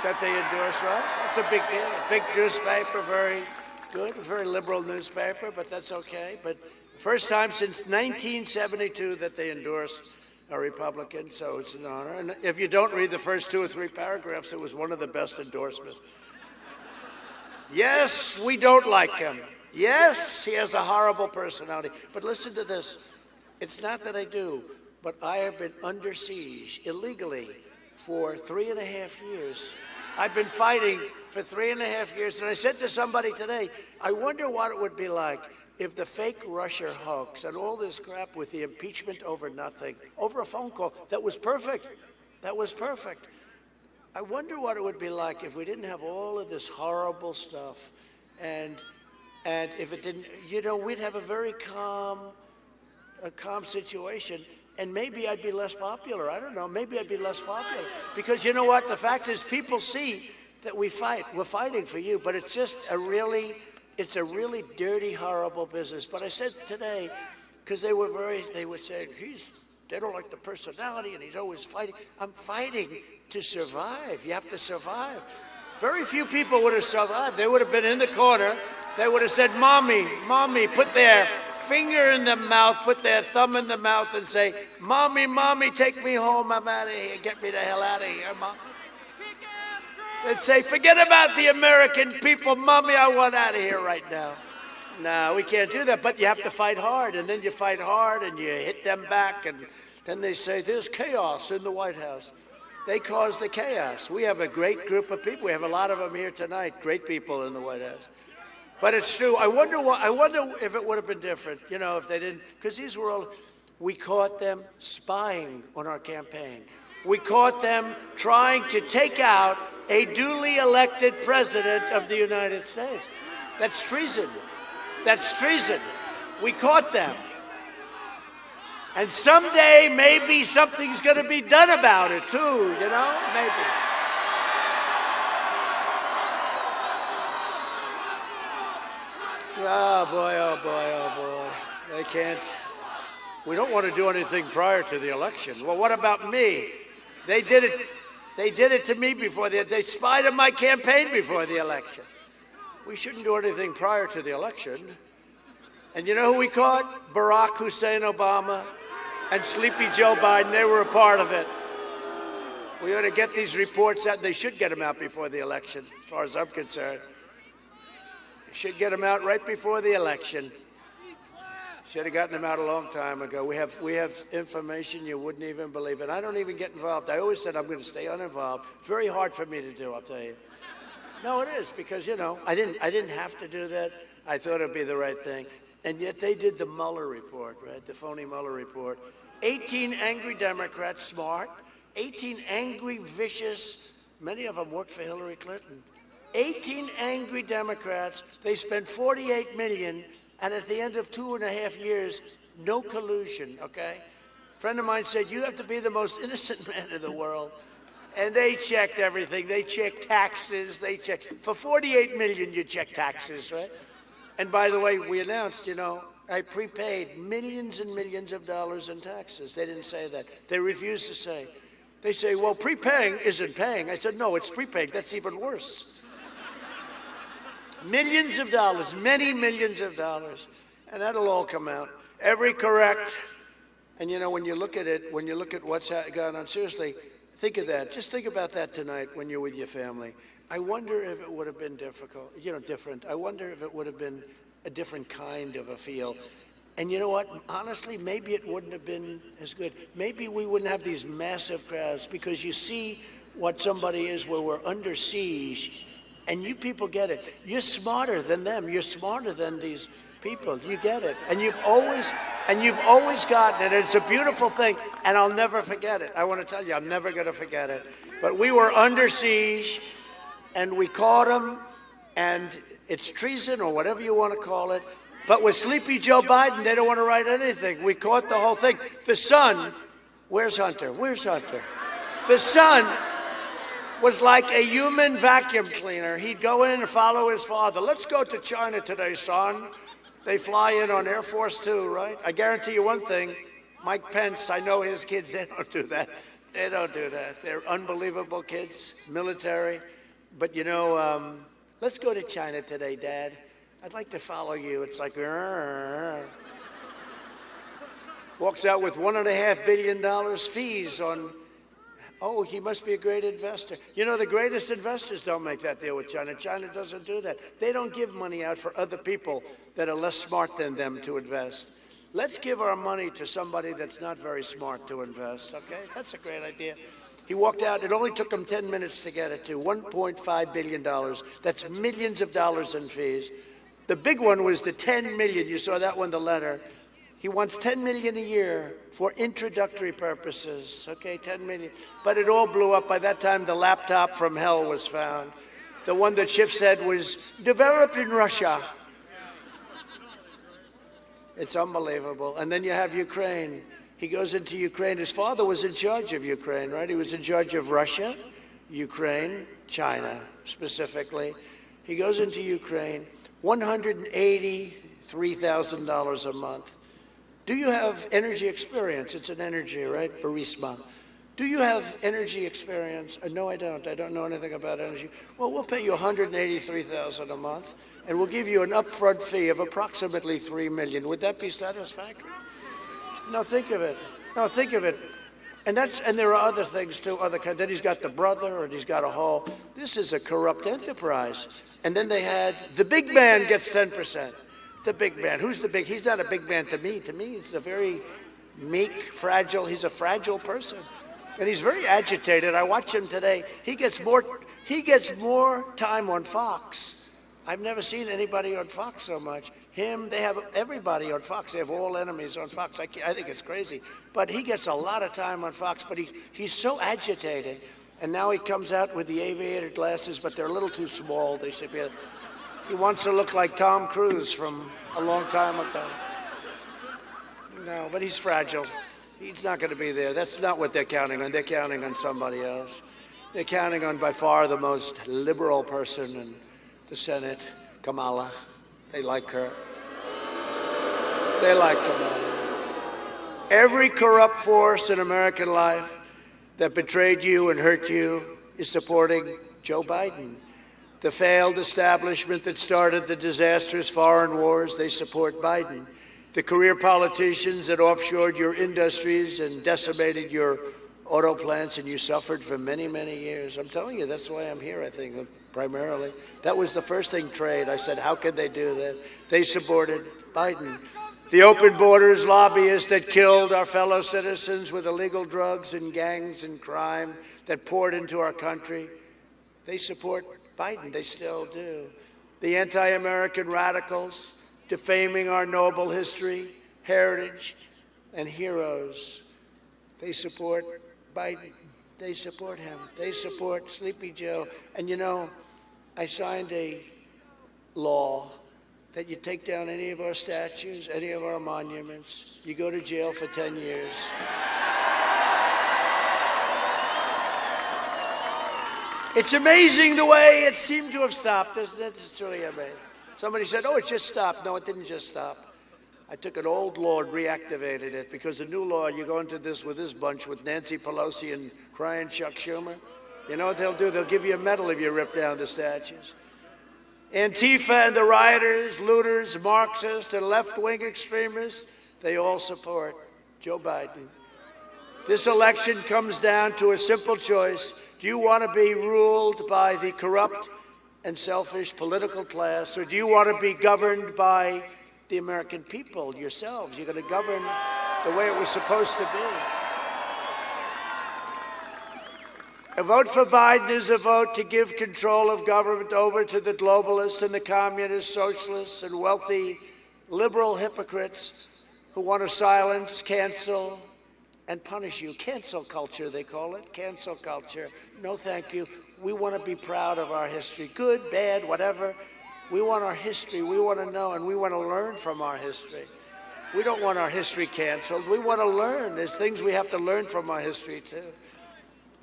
that they endorsed, right? That's a big deal. A big newspaper, very good, a very liberal newspaper, but that's okay. But first time since 1972 that they endorsed a Republican, so it's an honor. And if you don't read the first 2 or 3 paragraphs, it was one of the best endorsements. Yes, we don't like him. Yes, he has a horrible personality. But listen to this. It's not that I do, but I have been under siege illegally for 3.5 years. I've been fighting for 3.5 years, and I said to somebody today, I wonder what it would be like if the fake Russia hoax and all this crap with the impeachment over nothing, over a phone call, that was perfect. That was perfect. I wonder what it would be like if we didn't have all of this horrible stuff, and if it didn't, you know, we'd have a very calm situation, and maybe I'd be less popular. I don't know. Maybe I'd be less popular because you know what? The fact is, people see that we fight. We're fighting for you, but it's just a really dirty, horrible business. But I said today, because they were saying they don't like the personality and he's always fighting. I'm fighting to survive. You have to survive. Very few people would have survived. They would have been in the corner. They would have said, Mommy, Mommy, put their finger in the mouth, put their thumb in the mouth and say, Mommy, Mommy, take me home. I'm out of here. Get me the hell out of here, Mom. They'd say, forget about the American people. Mommy, I want out of here right now. No, we can't do that. But you have to fight hard. And then you fight hard and you hit them back. And then they say, there's chaos in the White House. They cause the chaos. We have a great group of people. We have a lot of them here tonight, great people in the White House. But it's true. I wonder if it would have been different, you know, if they didn't, because these were all, we caught them spying on our campaign. We caught them trying to take out a duly elected president of the United States. That's treason. That's treason. We caught them. And someday, maybe something's going to be done about it, too, you know? Maybe. Oh, boy, oh, boy, oh, boy. They can't. We don't want to do anything prior to the election. Well, what about me? They did it to me before. They spied on my campaign before the election. We shouldn't do anything prior to the election. And you know who we caught? Barack Hussein Obama and Sleepy Joe Biden. They were a part of it. We ought to get these reports out. They should get them out before the election, as far as I'm concerned. They should get them out right before the election. Should have gotten him out a long time ago. We have information you wouldn't even believe it. I don't even get involved. I always said I'm going to stay uninvolved. Very hard for me to do, I'll tell you. No, it is, because, you know, I didn't have to do that. I thought it'd be the right thing. And yet they did the Mueller report, right? The phony Mueller report. 18 angry Democrats, smart. 18 angry, vicious, many of them worked for Hillary Clinton. 18 angry Democrats. They spent $48 million, and at the end of 2.5 years, no collusion, okay? A friend of mine said, you have to be the most innocent man in the world. And they checked everything. They checked taxes. They checked. For $48 million, you check taxes, right? And by the way, we announced, you know, I prepaid millions and millions of dollars in taxes. They didn't say that. They refused to say. They say, well, prepaying isn't paying. I said, no, it's prepaid. That's even worse. Millions of dollars, many millions of dollars. And that'll all come out. Every correct. And, you know, when you look at it, when you look at what's gone on, seriously, think of that. Just think about that tonight when you're with your family. I wonder if it would have been difficult, you know, different. I wonder if it would have been a different kind of a feel. And you know what? Honestly, maybe it wouldn't have been as good. Maybe we wouldn't have these massive crowds, because you see what somebody is where we're under siege, and you people get it. You're smarter than them. You're smarter than these people. You get it. And you've always gotten it. It's a beautiful thing, and I'll never forget it. I want to tell you, I'm never going to forget it. But we were under siege, and we caught them, and it's treason or whatever you want to call it. But with Sleepy Joe Biden, they don't want to write anything. We caught the whole thing. The son, where's Hunter? Where's Hunter? The son was like a human vacuum cleaner. He'd go in and follow his father. Let's go to China today, son. They fly in on Air Force Two, right? I guarantee you one thing, Mike Pence, I know his kids, they don't do that. They don't do that. They're unbelievable kids, military. But, you know, let's go to China today, Dad. I'd like to follow you. It's like, walks out with $1.5 billion fees on, oh, he must be a great investor. You know, the greatest investors don't make that deal with China. China doesn't do that. They don't give money out for other people that are less smart than them to invest. Let's give our money to somebody that's not very smart to invest, okay? That's a great idea. He walked out. It only took him 10 minutes to get it to $1.5 billion. That's millions of dollars in fees. The big one was the $10 million. You saw that one, the letter. He wants $10 million a year for introductory purposes. Okay, $10 million. But it all blew up. By that time, the laptop from hell was found. The one that Schiff said was developed in Russia. It's unbelievable. And then you have Ukraine. He goes into Ukraine. His father was in charge of Ukraine, right? He was in charge of Russia, Ukraine, China specifically. He goes into Ukraine, $183,000 a month. Do you have energy experience? It's an energy, right? Burisma. Do you have energy experience? No, I don't. I don't know anything about energy. Well, we'll pay you $183,000 a month, and we'll give you an upfront fee of approximately $3 million. Would that be satisfactory? No, think of it. No, think of it. And there are other things too. Then he's got the brother, and he's got a whole. This is a corrupt enterprise. And then they had the big man gets 10%. The big man. Who's the big? He's not a big man to me. To me, he's a very meek, fragile. He's a fragile person, and he's very agitated. I watch him today. He gets more time on Fox. I've never seen anybody on Fox so much. Him, they have everybody on Fox. They have all enemies on Fox. I think it's crazy. But he gets a lot of time on Fox, but he's so agitated. And now he comes out with the aviator glasses, but they're a little too small. They should be. He wants to look like Tom Cruise from a long time ago. No, but he's fragile. He's not going to be there. That's not what they're counting on. They're counting on somebody else. They're counting on by far the most liberal person in the Senate, Kamala. They like her. They like Kamala. Every corrupt force in American life that betrayed you and hurt you is supporting Joe Biden. The failed establishment that started the disastrous foreign wars, they support Biden. The career politicians that offshored your industries and decimated your auto plants, and you suffered for many, many years. I'm telling you, that's why I'm here, I think, primarily. That was the first thing, trade. I said, how could they do that? They supported Biden. The open borders lobbyists that killed our fellow citizens with illegal drugs and gangs and crime that poured into our country, they support Biden. They still do. The anti-American radicals defaming our noble history, heritage, and heroes, they support Biden. They support him. They support Sleepy Joe. And you know, I signed a law that you take down any of our statues, any of our monuments, you go to jail for 10 years. It's amazing the way it seemed to have stopped, isn't it? It's really amazing. Somebody said, oh, it just stopped. No, it didn't just stop. I took an old law and reactivated it, because a new law, you go into this with this bunch, with Nancy Pelosi and crying Chuck Schumer. You know what they'll do? They'll give you a medal if you rip down the statues. Antifa and the rioters, looters, Marxists, and left-wing extremists, they all support Joe Biden. This election comes down to a simple choice. Do you want to be ruled by the corrupt and selfish political class, or do you want to be governed by the American people, yourselves? You're going to govern the way it was supposed to be. A vote for Biden is a vote to give control of government over to the globalists and the communists, socialists, and wealthy liberal hypocrites who want to silence, cancel, and punish you. Cancel culture, they call it. Cancel culture. No, thank you. We want to be proud of our history. Good, bad, whatever. We want our history. We want to know, and we want to learn from our history. We don't want our history canceled. We want to learn. There's things we have to learn from our history, too.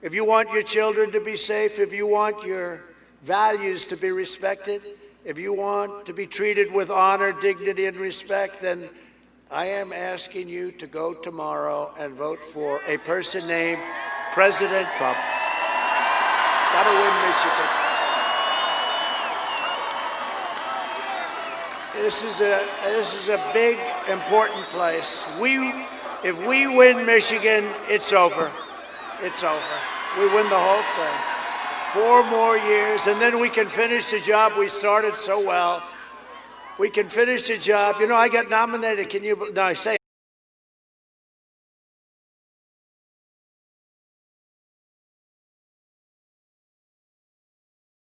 If you want your children to be safe, if you want your values to be respected, if you want to be treated with honor, dignity, and respect, then I am asking you to go tomorrow and vote for a person named President Trump. Gotta win Michigan. This is a big, important place. If we win Michigan, it's over. It's over. We win the whole thing. 4 more years, and then we can finish the job we started so well. We can finish the job. You know, I got nominated. Can you? No, I say.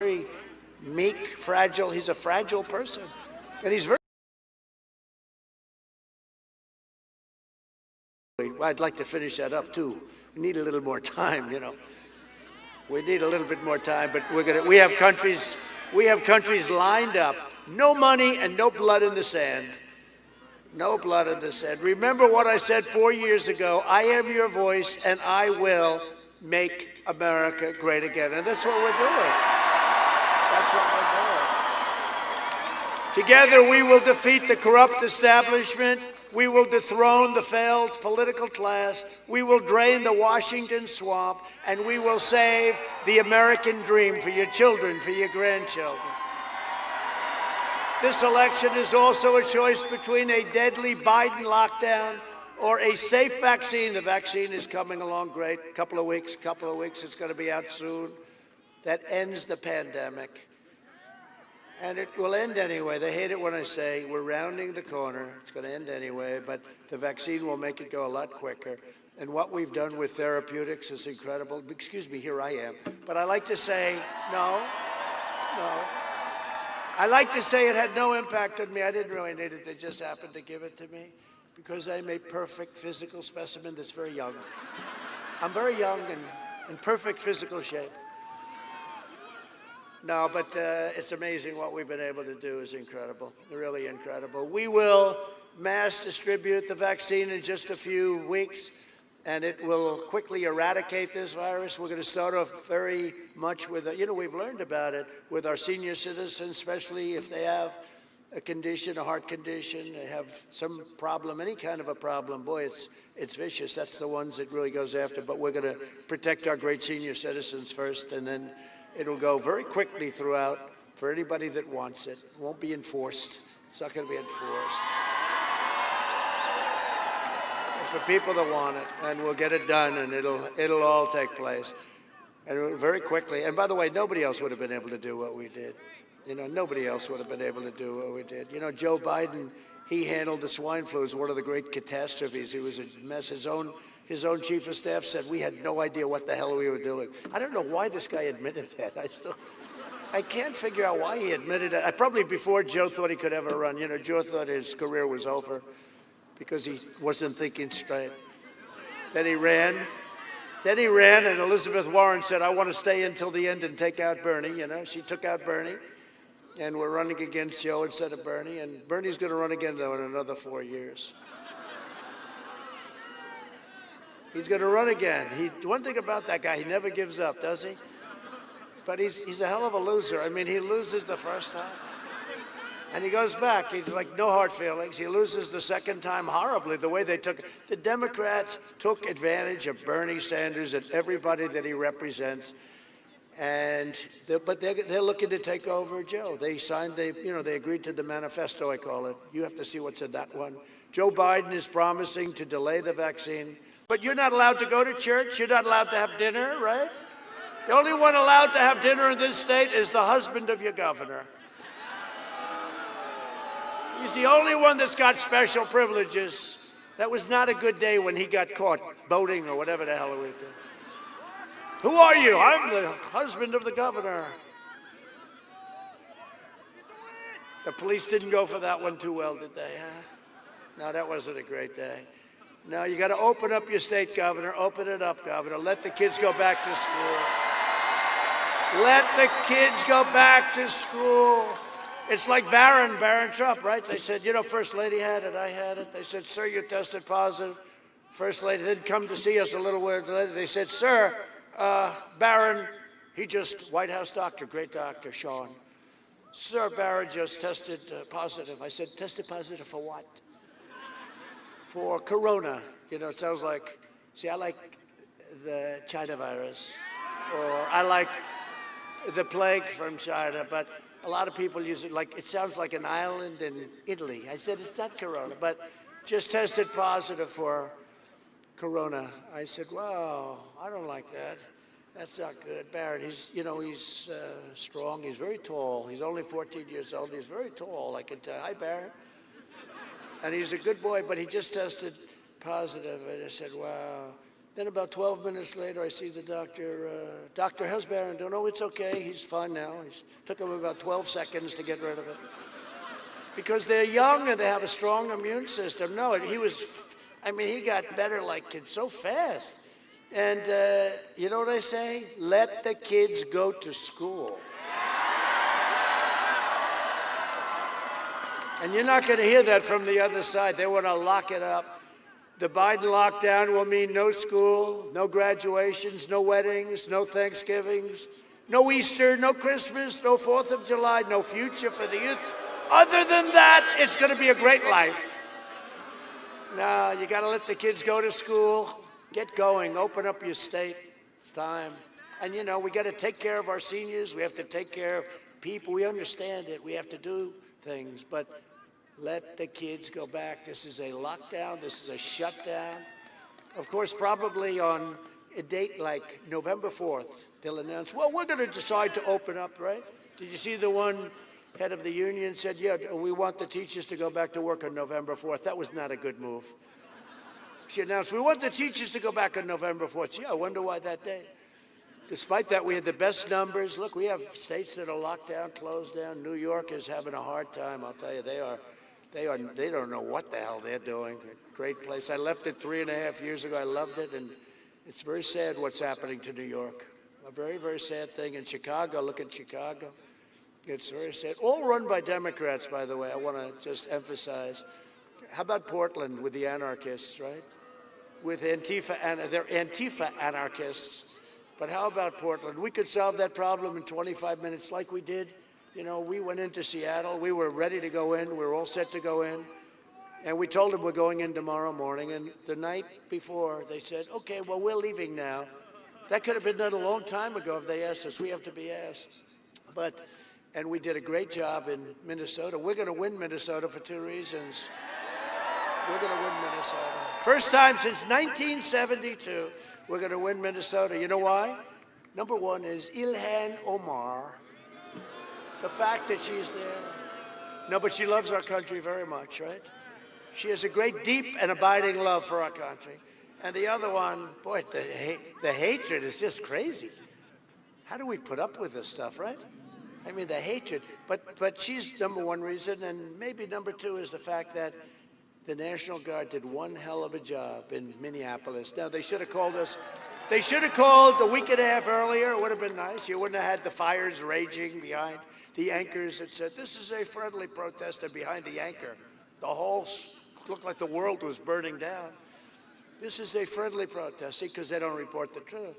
Very meek, fragile. He's a fragile person, and he's very. I'd like to finish that up too. We need a little more time, you know. We need a little bit more time, but we have countries lined up. No money and no blood in the sand. No blood in the sand. Remember what I said 4 years ago. I am your voice, and I will make America great again. And that's what we're doing. That's what we're doing. Together, we will defeat the corrupt establishment. We will dethrone the failed political class. We will drain the Washington swamp, and we will save the American dream for your children, for your grandchildren. This election is also a choice between a deadly Biden lockdown or a safe vaccine. The vaccine is coming along great. Couple of weeks, it's going to be out soon. That ends the pandemic. And it will end anyway. They hate it when I say we're rounding the corner. It's going to end anyway, but the vaccine will make it go a lot quicker. And what we've done with therapeutics is incredible. Excuse me, here I am. But I like to say, no. I like to say it had no impact on me. I didn't really need it. They just happened to give it to me because I'm a perfect physical specimen that's very young. I'm very young and in perfect physical shape. No, but it's amazing what we've been able to do is incredible, really incredible. We will mass distribute the vaccine in just a few weeks, and it will quickly eradicate this virus. We're going to start off very much with, we've learned about it with our senior citizens, especially if they have a condition, a heart condition, they have some problem, any kind of a problem. Boy, it's vicious. That's the ones that really goes after. But we're going to protect our great senior citizens first, and then it'll go very quickly throughout for anybody that wants it. It won't be enforced. It's not going to be enforced. It's for people that want it, and we'll get it done, and it'll all take place. And very quickly. And by the way, nobody else would have been able to do what we did. Nobody else would have been able to do what we did. Joe Biden, he handled the swine flu as one of the great catastrophes. It was a mess. His own chief of staff said we had no idea what the hell we were doing. I don't know why this guy admitted that. I can't figure out why he admitted it. Probably before Joe thought he could ever run. You know, Joe thought his career was over because he wasn't thinking straight. Then he ran, and Elizabeth Warren said, I want to stay until the end and take out Bernie. You know, she took out Bernie, and we're running against Joe instead of Bernie. And Bernie's going to run again, though, in another 4 years. He's going to run again. One thing about that guy, he never gives up, does he? But he's a hell of a loser. I mean, he loses the first time, and he goes back. He's like, no hard feelings. He loses the second time horribly, the way they took it. The Democrats took advantage of Bernie Sanders and everybody that he represents, but they're looking to take over Joe. They agreed to the manifesto, I call it. You have to see what's in that one. Joe Biden is promising to delay the vaccine, but you're not allowed to go to church. You're not allowed to have dinner, right? The only one allowed to have dinner in this state is the husband of your governor. He's the only one that's got special privileges. That was not a good day when he got caught boating or whatever the hell it was. Who are you? I'm the husband of the governor. The police didn't go for that one too well, did they? Huh? No, that wasn't a great day. No, you got to open up your state, Governor. Open it up, Governor. Let the kids go back to school. Let the kids go back to school. It's like Barron Trump, right? They said, you know, First Lady had it, I had it. They said, sir, you tested positive. First Lady didn't come to see us a little while later. They said, sir, Barron, White House doctor, great doctor, Sean. Sir, Barron just tested positive. I said, tested positive for what? For corona. You know, it sounds like, see, I like the China virus, or I like the plague from China, but a lot of people use it like, it sounds like an island in Italy. I said, it's not corona, but just tested positive for corona. I said, wow, I don't like that. That's not good. Barrett, he's strong. He's very tall. He's only 14 years old. He's very tall, I can tell. Hi, Barrett. And he's a good boy, but he just tested positive. And I said, wow. Then about 12 minutes later, I see the doctor. Doctor, how's Barron doing? Oh, it's okay. He's fine now. It took him about 12 seconds to get rid of it. Because they're young and they have a strong immune system. No, he got better so fast. And you know what I say? Let the kids go to school. And you're not going to hear that from the other side. They want to lock it up. The Biden lockdown will mean no school, no graduations, no weddings, no Thanksgivings, no Easter, no Christmas, no 4th of July, no future for the youth. Other than that, it's going to be a great life. No, you got to let the kids go to school. Get going. Open up your state. It's time. And, you know, we got to take care of our seniors. We have to take care of people. We understand it. We have to do things. But let the kids go back. This is a lockdown. This is a shutdown. Of course, probably on a date like November 4th, they'll announce, well, we're going to decide to open up, right? Did you see the one head of the union said, yeah, we want the teachers to go back to work on November 4th. That was not a good move. She announced, we want the teachers to go back on November 4th. Yeah, I wonder why that day. Despite that, we had the best numbers. Look, we have states that are locked down, closed down. New York is having a hard time. I'll tell you, they don't know what the hell they're doing. A great place. I left it 3.5 years ago. I loved it, and it's very sad what's happening to New York. A very, very sad thing. In Chicago, look at Chicago. It's very sad. All run by Democrats, by the way. I want to just emphasize. How about Portland with the anarchists, right? With Antifa, and they're Antifa anarchists. But how about Portland? We could solve that problem in 25 minutes like we did. You know, we went into Seattle. We were ready to go in. We were all set to go in. And we told them we're going in tomorrow morning. And the night before, they said, okay, well, we're leaving now. That could have been done a long time ago if they asked us. We have to be asked. And we did a great job in Minnesota. We're going to win Minnesota for 2 reasons. We're going to win Minnesota. First time since 1972, we're going to win Minnesota. You know why? Number one is Ilhan Omar. The fact that she's there. No, but she loves our country very much, right? She has a great, deep, and abiding love for our country. And the other one, boy, the hatred is just crazy. How do we put up with this stuff, right? I mean, the hatred. But she's number one reason, and maybe number two is the fact that the National Guard did one hell of a job in Minneapolis. Now, they should have called us. They should have called a week and a half earlier. It would have been nice. You wouldn't have had the fires raging behind the anchors that said, this is a friendly protest, and behind the anchor, the whole looked like the world was burning down. This is a friendly protest, see, because they don't report the truth.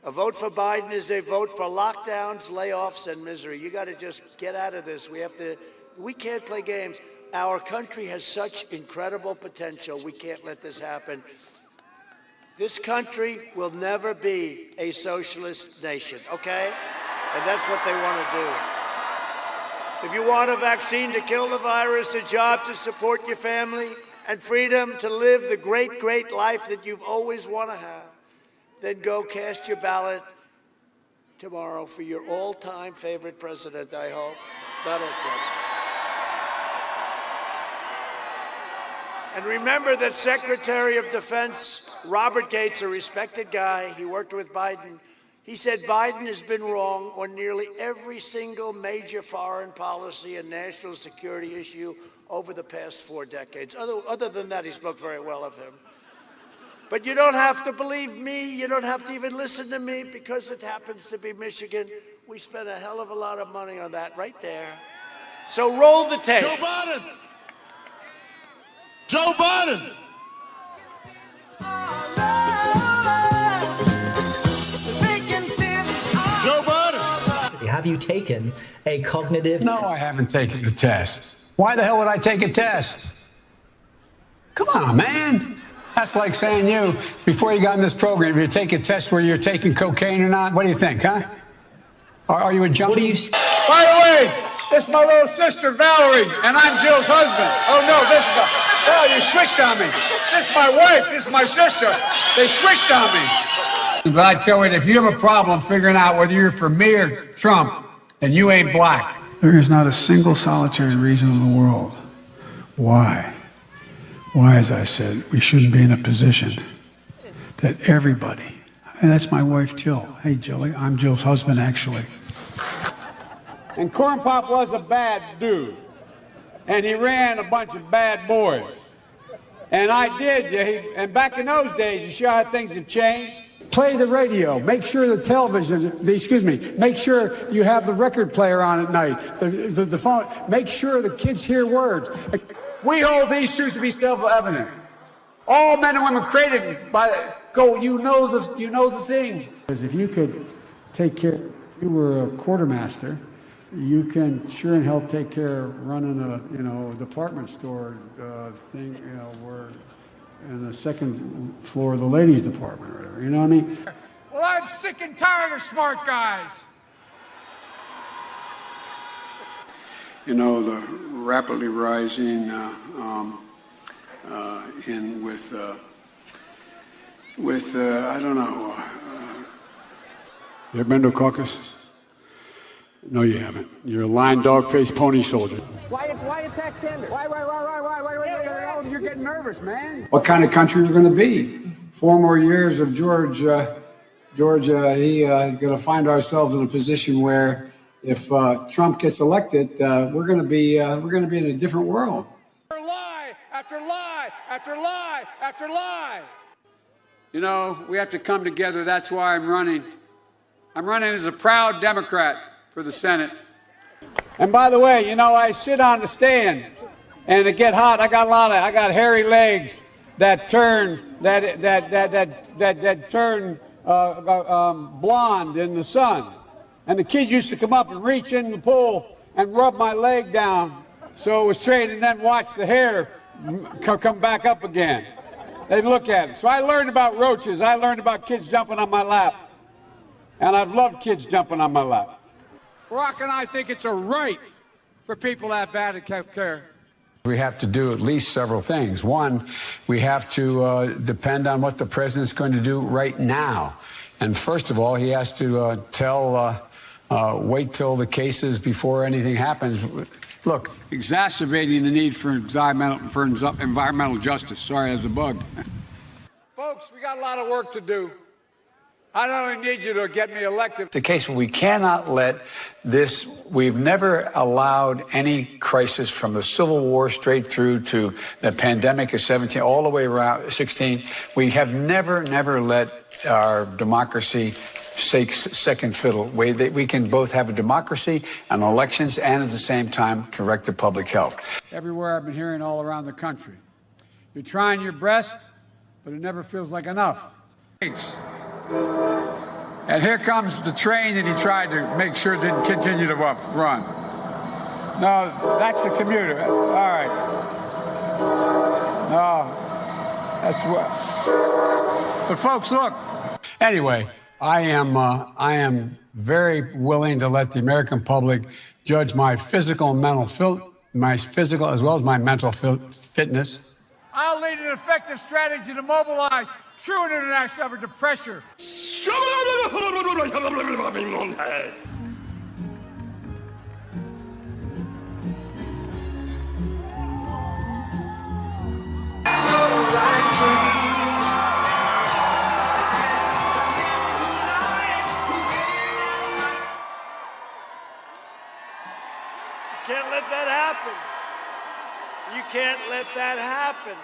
A vote for Biden is a vote for lockdowns, layoffs, and misery. You got to just get out of this. We can't play games. Our country has such incredible potential. We can't let this happen. This country will never be a socialist nation, okay? And that's what they want to do. If you want a vaccine to kill the virus, a job to support your family, and freedom to live the great, great life that you've always wanted to have, then go cast your ballot tomorrow for your all-time favorite president, I hope, Donald Trump. And remember that Secretary of Defense Robert Gates, a respected guy, he worked with Biden, he said Biden has been wrong on nearly every single major foreign policy and national security issue over the past 4 decades. Other than that, he spoke very well of him. But you don't have to believe me. You don't have to even listen to me because it happens to be Michigan. We spent a hell of a lot of money on that right there. So roll the tape.
Joe Biden. Joe Biden. Joe Biden.
Have you taken a cognitive
No, I haven't taken the test. Why the hell would I take a test? Come on, man. That's like saying you, before you got in this program, if you take a test where you're taking cocaine or not, what do you think, huh? Are you a junkie?
By the way, this is my little sister, Valerie, and I'm Jill's husband. Oh, no, you switched on me. This is my wife. This is my sister. They switched on me.
But I tell you, if you have a problem figuring out whether you're for me or Trump, then you ain't black.
There is not a single solitary reason in the world why, as I said, we shouldn't be in a position that everybody, and that's my wife, Jill. Hey, Jilly, I'm Jill's husband, actually.
And Corn Pop was a bad dude. And he ran a bunch of bad boys. And I did, and back in those days, you sure how things have changed?
Play the radio. Make sure make sure you have the record player on at night, the phone. Make sure the kids hear words. We hold these truths to be self-evident. All men and women created by you know the thing. Because if you could take care, you were a quartermaster, you can sure and hell take care of running a department store thing, where in the second floor of the ladies' department or whatever, you know what I mean?
Well, I'm sick and tired of smart guys.
You know, the rapidly rising I don't know. You ever been to a caucus? No, you haven't. You're a lying dog-faced pony soldier.
Why attack Sanders? Why? You're getting nervous, man.
What kind of country we're going to be? 4 more years of Georgia, he is going to find ourselves in a position where if Trump gets elected, we're going to be in a different world.
Lie after lie after lie after lie. You know, we have to come together. That's why I'm running. I'm running as a proud Democrat for the Senate. And by the way, I sit on the stand, and it get hot. I got hairy legs that turn blonde in the sun. And the kids used to come up and reach in the pool and rub my leg down so it was straight, and then watch the hair come back up again. They'd look at it. So I learned about roaches. I learned about kids jumping on my lap. And I've loved kids jumping on my lap. Barack and I think it's a right for people to have bad health care.
We have to do at least several things. One, we have to depend on what the president's going to do right now. And first of all, he has to wait till the cases before anything happens.
Look,
exacerbating the need for environmental justice. Sorry, as a bug. Folks, we got a lot of work to do. I don't only need you to get me elected.
The case where we cannot let this, we've never allowed any crisis from the Civil War straight through to the pandemic of 17, all the way around 16. We have never let our democracy take second fiddle. We can both have a democracy and elections and at the same time correct the public health.
Everywhere I've been hearing all around the country. You're trying your best, but it never feels like enough. And here comes the train that he tried to make sure didn't continue to run. No, that's the commuter. All right. No, that's what. But folks, look.
Anyway, I am very willing to let the American public judge my physical and mental as well as my mental fitness.
I'll lead an effective strategy to mobilize true international effort to pressure.
Can't let that happen. You can't let that happen.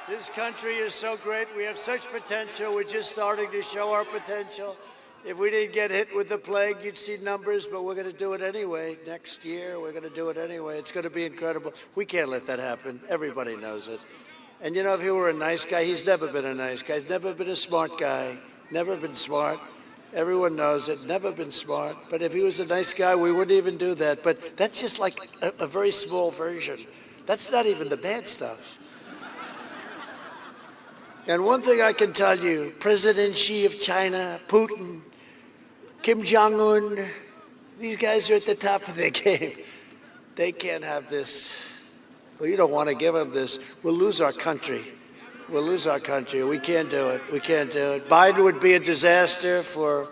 This country is so great. We have such potential. We're just starting to show our potential. If we didn't get hit with the plague, you'd see numbers, but we're going to do it anyway. Next year, we're going to do it anyway. It's going to be incredible. We can't let that happen. Everybody knows it. And you know, if he were a nice guy, he's never been a nice guy. He's never been a smart guy. Never been smart. Everyone knows it. Never been smart. But if he was a nice guy, we wouldn't even do that. But that's just like a very small version. That's not even the bad stuff. And one thing I can tell you, President Xi of China, Putin, Kim Jong-un, these guys are at the top of their game. They can't have this. Well, you don't want to give them this. We'll lose our country. We'll lose our country. We can't do it. We can't do it. Biden would be a disaster for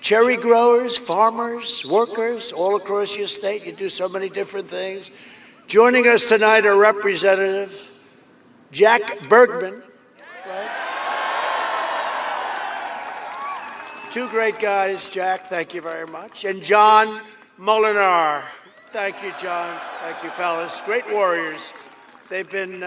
cherry growers, farmers, workers all across your state. You do so many different things. Joining us tonight are Representative Jack Bergman. Right? Two great guys, Jack, thank you very much. And John Molinar. Thank you, John. Thank you, fellas. Great warriors. They've been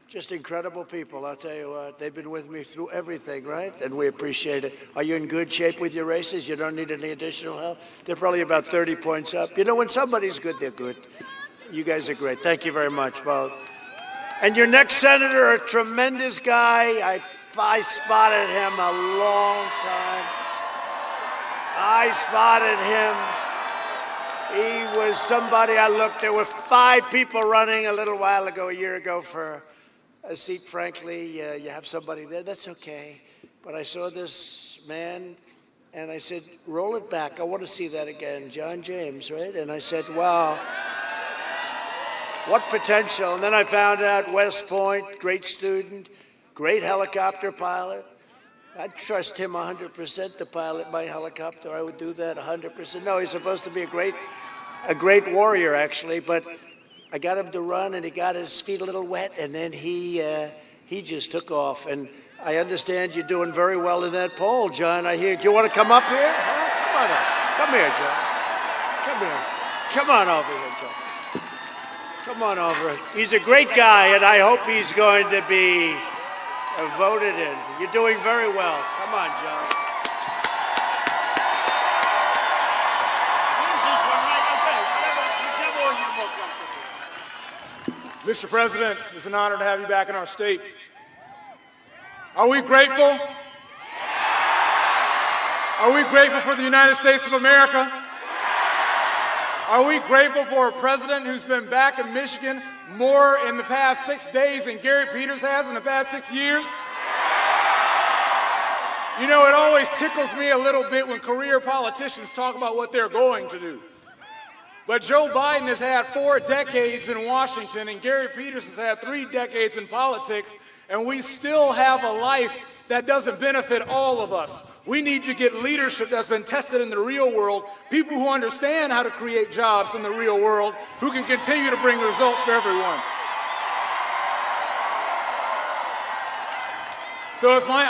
just incredible people, I'll tell you what. They've been with me through everything, right? And we appreciate it. Are you in good shape with your races? You don't need any additional help? They're probably about 30 points up. You know, when somebody's good, they're good. You guys are great. Thank you very much, both. And your next senator, a tremendous guy. I spotted him a long time. I spotted him. He was somebody I looked. There were 5 people running a little while ago, a year ago, for a seat. Frankly, you have somebody there. That's okay. But I saw this man, and I said, roll it back. I want to see that again. John James, right? And I said, wow. What potential. And then I found out West Point, great student, great helicopter pilot. I'd trust him 100% to pilot my helicopter. I would do that 100%. No, he's supposed to be a great warrior, actually, but I got him to run, and he got his feet a little wet, and then he just took off. And I understand you're doing very well in that poll, John. I hear. Do you want to come up here? Huh? Come on up. Come here, John. Come here. Come on over here, John. Come on over. He's a great guy, and I hope he's going to be voted in. You're doing very well. Come on, John.
Mr. President, it's an honor to have you back in our state. Are we grateful? Are we grateful for the United States of America? Are we grateful for a president who's been back in Michigan more in the past 6 days than Gary Peters has in the past 6 years? You know, it always tickles me a little bit when career politicians talk about what they're going to do. But Joe Biden has had 4 decades in Washington, and Gary Peters has had 3 decades in politics, and we still have a life that doesn't benefit all of us. We need to get leadership that's been tested in the real world, people who understand how to create jobs in the real world, who can continue to bring results for everyone. So it's my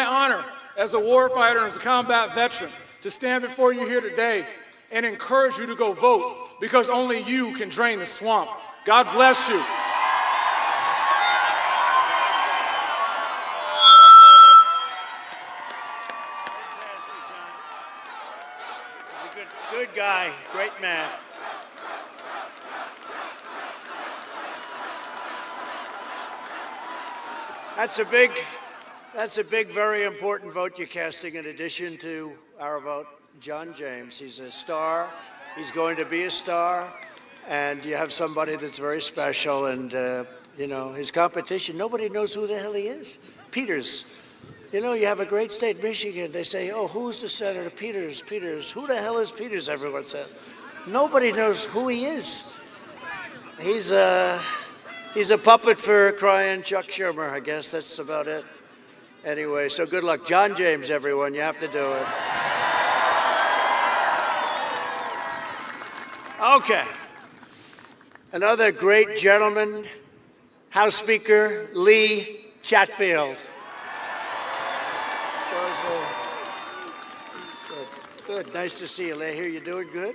honor as a warfighter and as a combat veteran to stand before you here today and encourage you to go vote, because only you can drain the swamp. God bless you.
Good guy, great man. That's a big, very important vote you're casting in addition to our vote. John James, he's a star. He's going to be a star. And you have somebody that's very special. And, you know, his competition, nobody knows who the hell he is. Peters. You know, you have a great state, Michigan. They say, oh, who's the senator? Peters. Who the hell is Peters, everyone says. Nobody knows who he is. He's a puppet for crying Chuck Schumer, I guess. That's about it. Anyway, so good luck. John James, everyone. You have to do it. Okay. Another great gentleman, House Speaker Lee Chatfield. Good. Nice to see you, Lee. Here, you doing good?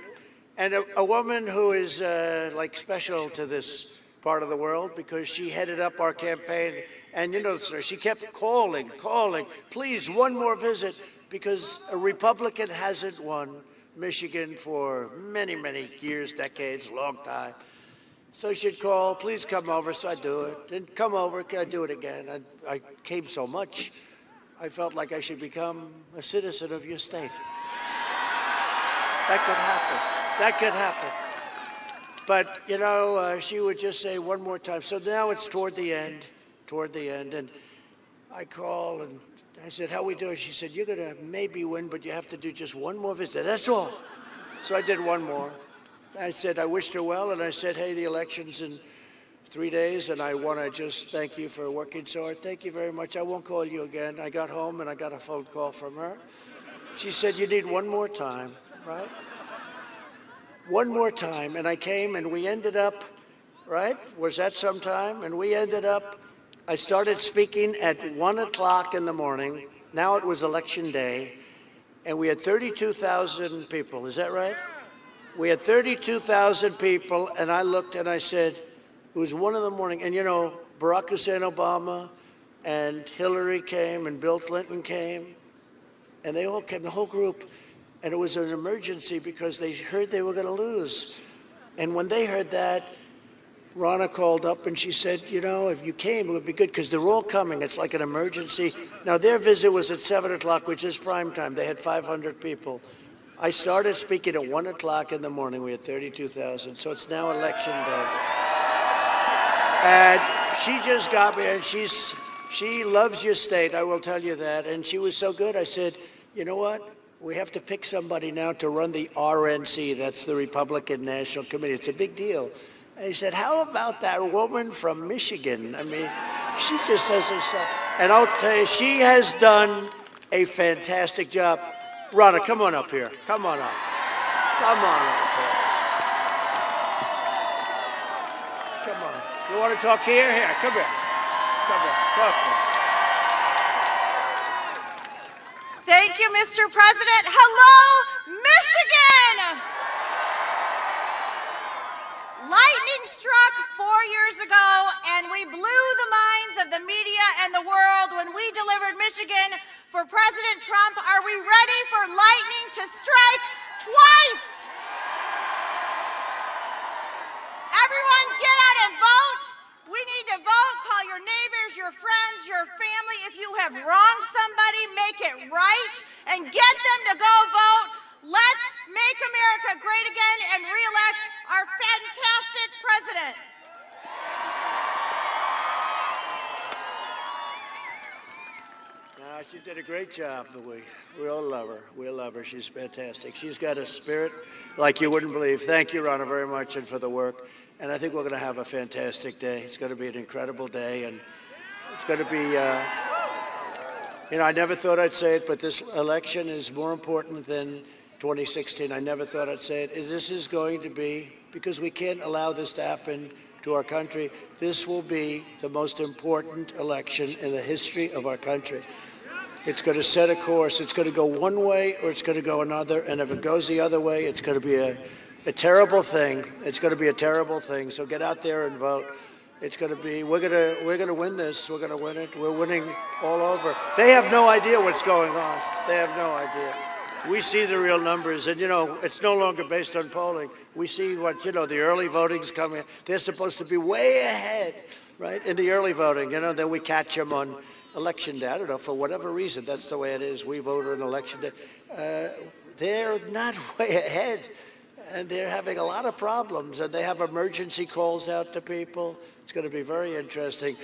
And a woman who is like special to this part of the world because she headed up our campaign. And you know, sir, she kept calling, please, one more visit, because a Republican hasn't won Michigan for many, many years, decades, long time. So she'd call, please come over, so I'd do it. And come over, can I do it again? I came so much, I felt like I should become a citizen of your state. That could happen. But, you know, she would just say one more time. So now it's toward the end, and I call and I said, how we doing? She said, you're going to maybe win, but you have to do just one more visit. That's all. So I did one more. I said, I wished her well, and I said, hey, the election's in 3 days, and I want to just thank you for working so hard. Thank you very much. I won't call you again. I got home, and I got a phone call from her. She said, you need one more time, right? One more time. And I came, and we ended up, right? Was that sometime? And we ended up, I started speaking at 1 o'clock in the morning. Now it was election day, and we had 32,000 people. Is that right? We had 32,000 people, and I looked and I said, it was 1 in the morning. And, you know, Barack Hussein Obama and Hillary came and Bill Clinton came, and they all came, the whole group. And it was an emergency because they heard they were going to lose. And when they heard that, Ronna called up and she said, you know, if you came, it would be good because they're all coming. It's like an emergency. Now, their visit was at 7 o'clock, which is prime time. They had 500 people. I started speaking at 1 o'clock in the morning. We had 32,000. So it's now election day. And she just got me, and she loves your state, I will tell you that. And she was so good. I said, you know what? We have to pick somebody now to run the RNC. That's the Republican National Committee. It's a big deal. And he said, how about that woman from Michigan? I mean, she just does herself. And I'll tell you, she has done a fantastic job. Ronna, come on up here. Come on up. Come on up here. Come on. You want to talk here? Here, come here. Come on, talk to me.
Thank you, Mr. President. Hello, Michigan! Lightning struck 4 years ago, and we blew the minds of the media and the world when we delivered Michigan for President Trump. Are we ready for lightning to strike twice? Everyone get out and vote. We need to vote. Call your neighbors, your friends, your family. If you have wronged somebody, make it right and get them to go vote. Let's make America great again and re-elect our fantastic president.
She did a great job. We all love her. We love her. She's fantastic. She's got a spirit like you wouldn't believe. Thank you, Ronna, very much, and for the work. And I think we're going to have a fantastic day. It's going to be an incredible day, and it's going to be, I never thought I'd say it, but this election is more important than 2016. I never thought I'd say it. This is going to be, because we can't allow this to happen to our country, this will be the most important election in the history of our country. It's going to set a course. It's going to go one way or it's going to go another. And if it goes the other way, it's going to be a terrible thing. It's going to be a terrible thing. So get out there and vote. It's going to be, we're going to win this. We're going to win it. We're winning all over. They have no idea what's going on. They have no idea. We see the real numbers, and, it's no longer based on polling. We see what, the early voting's coming. They're supposed to be way ahead, right, in the early voting, then we catch them on election day. I don't know, for whatever reason, that's the way it is. We vote on election day. They're not way ahead, and they're having a lot of problems, and they have emergency calls out to people. It's going to be very interesting.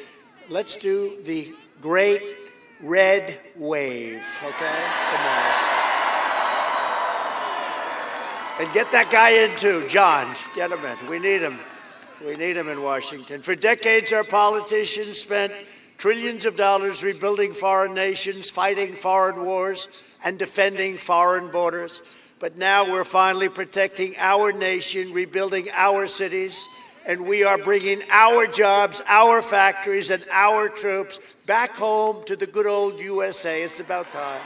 Let's do the great red wave, okay? Come on. And get that guy in, too, John. Get him in. We need him. We need him in Washington. For decades, our politicians spent trillions of dollars rebuilding foreign nations, fighting foreign wars, and defending foreign borders. But now we're finally protecting our nation, rebuilding our cities, and we are bringing our jobs, our factories, and our troops back home to the good old USA. It's about time.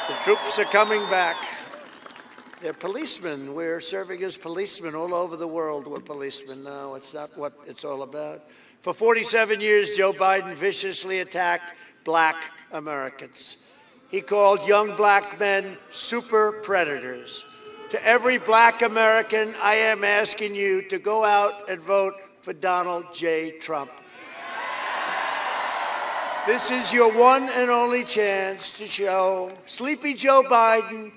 The troops are coming back. They're policemen. We're serving as policemen all over the world. We're policemen now. It's not what it's all about. For 47 years, Joe Biden viciously attacked black Americans. He called young black men super predators. To every black American, I am asking you to go out and vote for Donald J. Trump. This is your one and only chance to show Sleepy Joe Biden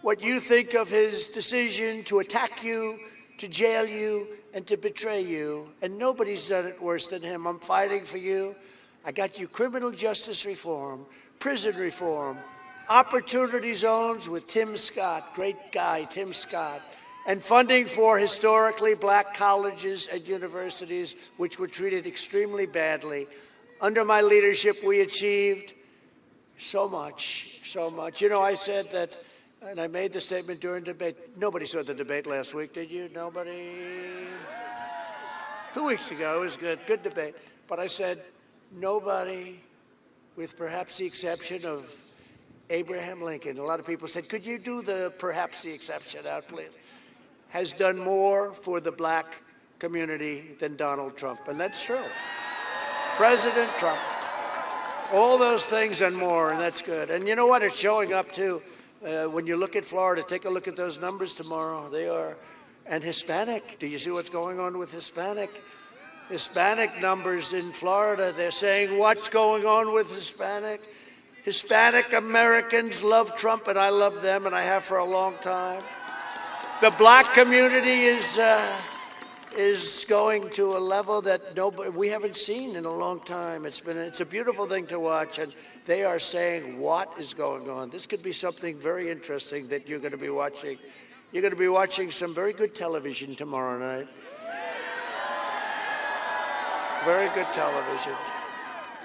what you think of his decision to attack you, to jail you, and to betray you. And nobody's done it worse than him. I'm fighting for you. I got you criminal justice reform, prison reform, opportunity zones with Tim Scott, great guy, Tim Scott, and funding for historically black colleges and universities, which were treated extremely badly. Under my leadership, we achieved so much, so much. I said that, and I made the statement during debate. Nobody saw the debate last week, did you? Nobody? 2 weeks ago, it was good debate. But I said, nobody, with perhaps the exception of Abraham Lincoln, a lot of people said, could you do the perhaps the exception out, please, has done more for the black community than Donald Trump. And that's true. President Trump. All those things and more, and that's good. And you know what? It's showing up, too. When you look at Florida, take a look at those numbers tomorrow. They are, and Hispanic. Do you see what's going on with Hispanic? Hispanic numbers in Florida, they're saying, what's going on with Hispanic? Hispanic Americans love Trump, and I love them, and I have for a long time. The black community is going to a level that we haven't seen in a long time. It's a beautiful thing to watch, and they are saying, what is going on? This could be something very interesting that you're going to be watching. You're going to be watching some very good television tomorrow night. Very good television.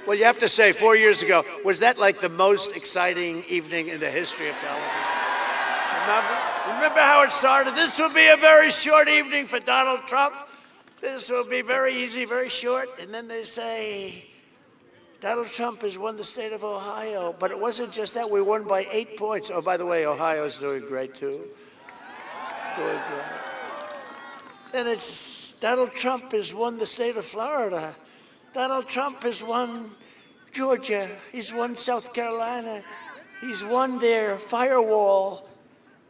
Well, you have to say, 4 years ago, was that like the most exciting evening in the history of television? Remember how it started? This will be a very short evening for Donald Trump. This will be very easy, very short. And then they say, Donald Trump has won the state of Ohio. But it wasn't just that. We won by 8 points. Oh, by the way, Ohio's doing great, too. Doing great. Then it's Donald Trump has won the state of Florida. Donald Trump has won Georgia. He's won South Carolina. He's won their firewall,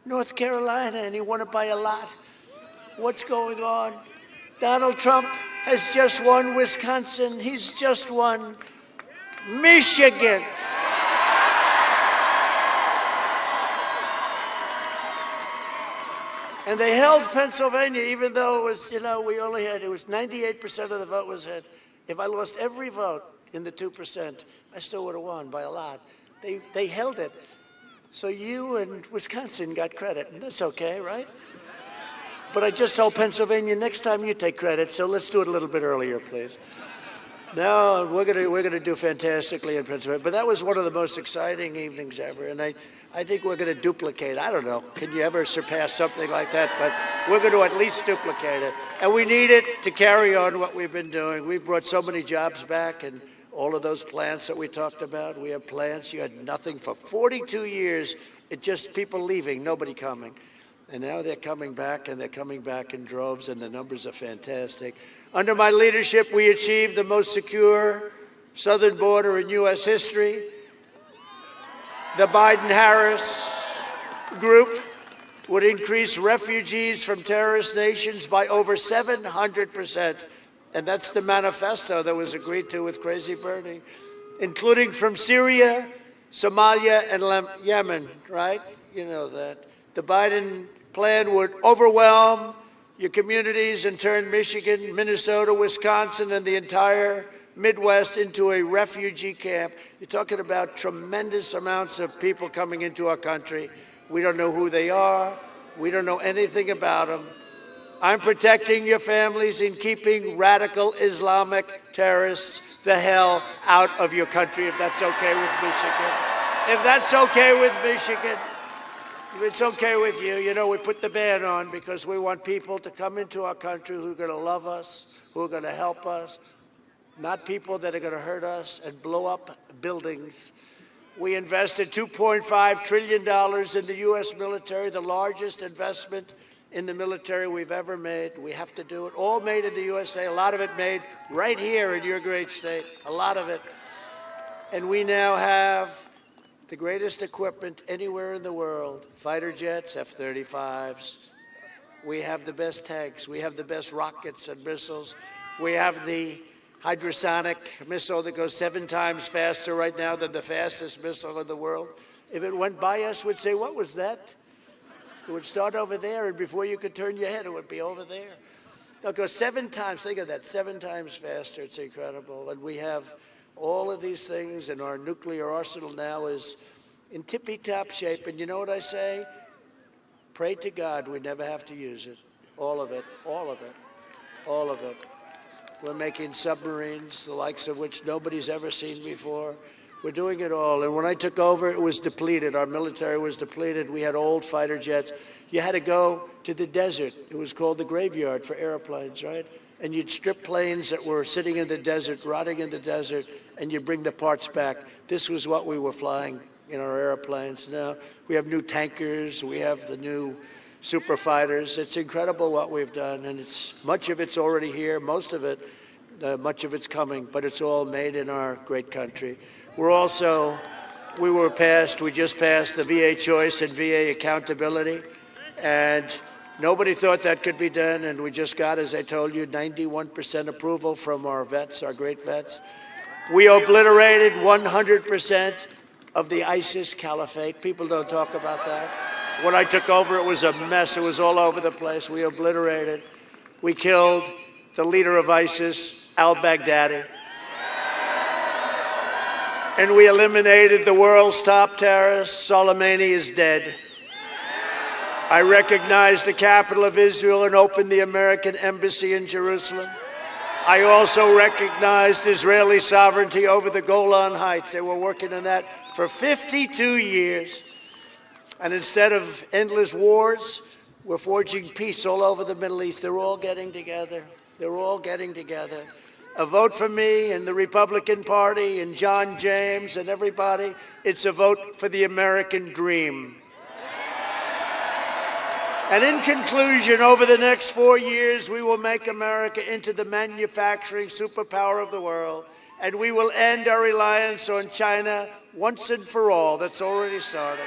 North Carolina, and he won it by a lot. What's going on? Donald Trump has just won Wisconsin. He's just won Michigan. And they held Pennsylvania, even though it was, we only had, it was 98% of the vote was hit. If I lost every vote, in the 2%, I still would have won by a lot. They held it. So you and Wisconsin got credit, and that's okay, right? But I just told Pennsylvania, next time you take credit, so let's do it a little bit earlier, please. No, we're gonna do fantastically in Pennsylvania. But that was one of the most exciting evenings ever, and I think we're gonna duplicate. I don't know, can you ever surpass something like that? But we're gonna at least duplicate it. And we need it to carry on what we've been doing. We've brought so many jobs back, and all of those plants that we talked about. We have plants, you had nothing for 42 years. It just people leaving, nobody coming. And now they're coming back, and they're coming back in droves, and the numbers are fantastic. Under my leadership, we achieved the most secure southern border in U.S. history. The Biden-Harris group would increase refugees from terrorist nations by over 700%. And that's the manifesto that was agreed to with Crazy Bernie, including from Syria, Somalia, and Yemen, right? You know that. The Biden plan would overwhelm your communities and turn Michigan, Minnesota, Wisconsin, and the entire Midwest into a refugee camp. You're talking about tremendous amounts of people coming into our country. We don't know who they are. We don't know anything about them. I'm protecting your families and keeping radical Islamic terrorists the hell out of your country, if that's okay with Michigan. If that's okay with Michigan. If it's okay with you, you know, we put the ban on because we want people to come into our country who are going to love us, who are going to help us, not people that are going to hurt us and blow up buildings. We invested $2.5 trillion in the U.S. military, the largest investment in the military we've ever made. We have to do it. All made in the USA, a lot of it made right here in your great state, a lot of it. And we now have the greatest equipment anywhere in the world, fighter jets, F-35s. We have the best tanks. We have the best rockets and missiles. We have the hypersonic missile that goes 7 times faster right now than the fastest missile in the world. If it went by us, we'd say, what was that? It would start over there, and before you could turn your head, it would be over there. It'll go 7 times, think of that, 7 times faster. It's incredible. And we have all of these things, and our nuclear arsenal now is in tippy-top shape. And you know what I say? Pray to God we never have to use it. All of it, all of it, all of it. We're making submarines, the likes of which nobody's ever seen before. We're doing it all. And when I took over, it was depleted. Our military was depleted. We had old fighter jets. You had to go to the desert. It was called the graveyard for airplanes, right? And you'd strip planes that were sitting in the desert, rotting in the desert, and you'd bring the parts back. This was what we were flying in our airplanes. Now we have new tankers. We have the new super fighters. It's incredible what we've done, and much of it's already here. Most of it, much of it's coming, but it's all made in our great country. We just passed the VA choice and VA accountability, and nobody thought that could be done, and we just got, as I told you, 91% approval from our vets, our great vets. We obliterated 100% of the ISIS caliphate. People don't talk about that. When I took over, it was a mess. It was all over the place. We obliterated. We killed the leader of ISIS, al-Baghdadi. And we eliminated the world's top terrorist. Soleimani is dead. I recognized the capital of Israel and opened the American embassy in Jerusalem. I also recognized Israeli sovereignty over the Golan Heights. They were working on that for 52 years. And instead of endless wars, we're forging peace all over the Middle East. They're all getting together. They're all getting together. A vote for me and the Republican Party and John James and everybody, it's a vote for the American dream. And in conclusion, over the next 4 years, we will make America into the manufacturing superpower of the world, and we will end our reliance on China once and for all. That's already starting.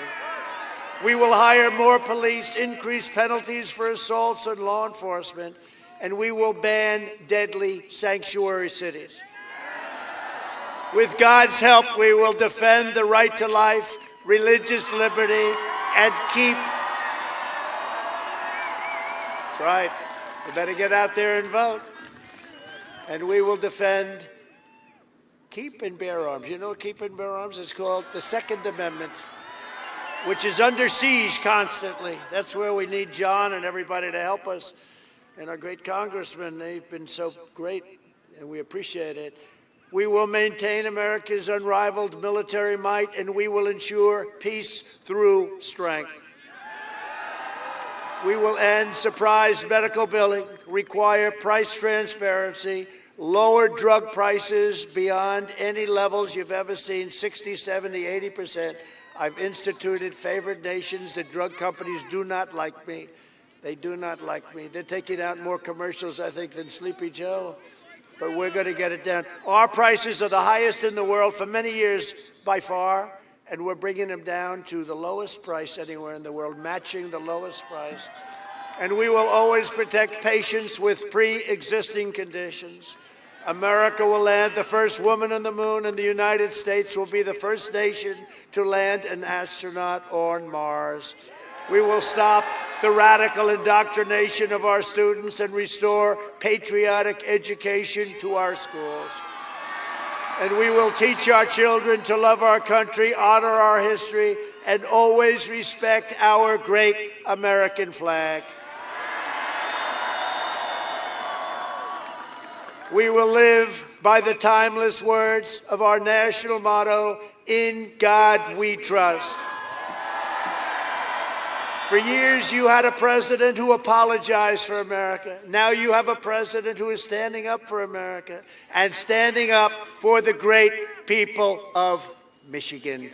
We will hire more police, increase penalties for assaults on law enforcement, and we will ban deadly sanctuary cities. With God's help, we will defend the right to life, religious liberty, and keep... That's right. You better get out there and vote. And we will defend keep and bear arms. You know what keep and bear arms is called? The Second Amendment, which is under siege constantly. That's where we need John and everybody to help us. And our great congressmen, they've been so great, and we appreciate it. We will maintain America's unrivaled military might, and we will ensure peace through strength. We will end surprise medical billing, require price transparency, lower drug prices beyond any levels you've ever seen, 60, 70, 80%. I've instituted favored nations. The drug companies do not like me. They do not like me. They're taking out more commercials, I think, than Sleepy Joe. But we're going to get it down. Our prices are the highest in the world for many years by far, and we're bringing them down to the lowest price anywhere in the world, matching the lowest price. And we will always protect patients with pre-existing conditions. America will land the first woman on the moon, and the United States will be the first nation to land an astronaut on Mars. We will stop the radical indoctrination of our students and restore patriotic education to our schools. And we will teach our children to love our country, honor our history, and always respect our great American flag. We will live by the timeless words of our national motto, "In God we trust." For years, you had a president who apologized for America. Now you have a president who is standing up for America and standing up for the great people of Michigan.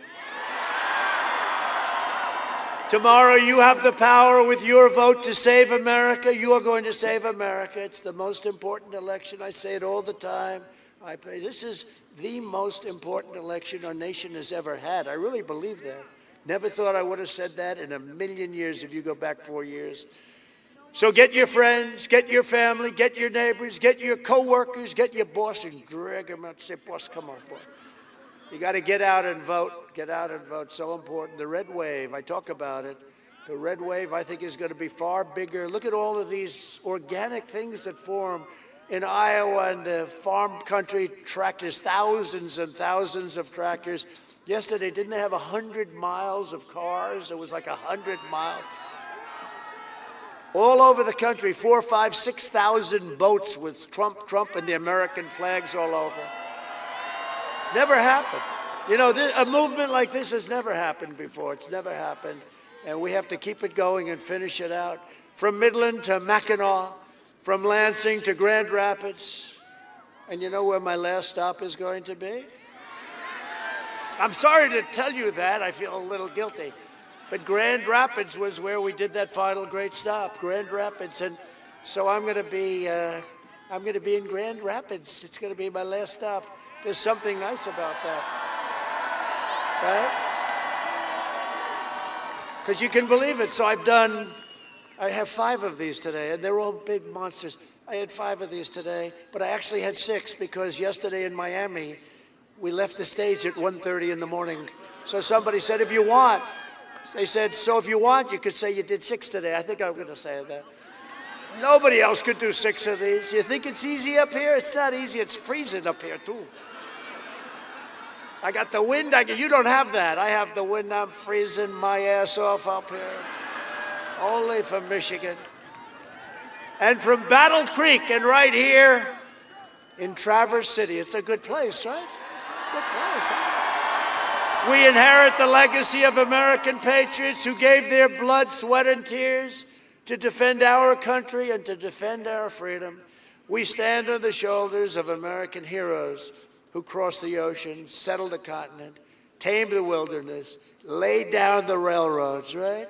Tomorrow, you have the power with your vote to save America. You are going to save America. It's the most important election. I say it all the time. This is the most important election our nation has ever had. I really believe that. Never thought I would have said that in a million years if you go back 4 years. So get your friends, get your family, get your neighbors, get your coworkers, get your boss, and drag them out and say, "Boss, come on, boss." You got to get out and vote. Get out and vote. So important. The red wave, I talk about it. The red wave, I think, is going to be far bigger. Look at all of these organic things that form in Iowa and the farm country, tractors, thousands and thousands of tractors. Yesterday, didn't they have 100 miles of cars? It was like 100 miles. All over the country, 4,000, 5,000, 6,000 boats with Trump and the American flags all over. Never happened. You know, a movement like this has never happened before. It's never happened. And we have to keep it going and finish it out. From Midland to Mackinac, from Lansing to Grand Rapids. And you know where my last stop is going to be? I'm sorry to tell you that. I feel a little guilty. But Grand Rapids was where we did that final great stop, Grand Rapids. And so I'm going to be in Grand Rapids. It's going to be my last stop. There's something nice about that, right? Because you can believe it. So I have 5 of these today, and they're all big monsters. I had 5 of these today, but I actually had 6 because yesterday in Miami, we left the stage at 1:30 in the morning. So somebody said, if you want, they said, so if you want, you could say you did 6 today. I think I'm going to say that. Nobody else could do 6 of these. You think it's easy up here? It's not easy. It's freezing up here, too. I got the wind. You don't have that. I have the wind. I'm freezing my ass off up here. Only from Michigan. And from Battle Creek and right here in Traverse City. It's a good place, right? Good place, huh? We inherit the legacy of American patriots who gave their blood, sweat, and tears to defend our country and to defend our freedom. We stand on the shoulders of American heroes who crossed the ocean, settled the continent, tamed the wilderness, laid down the railroads, right?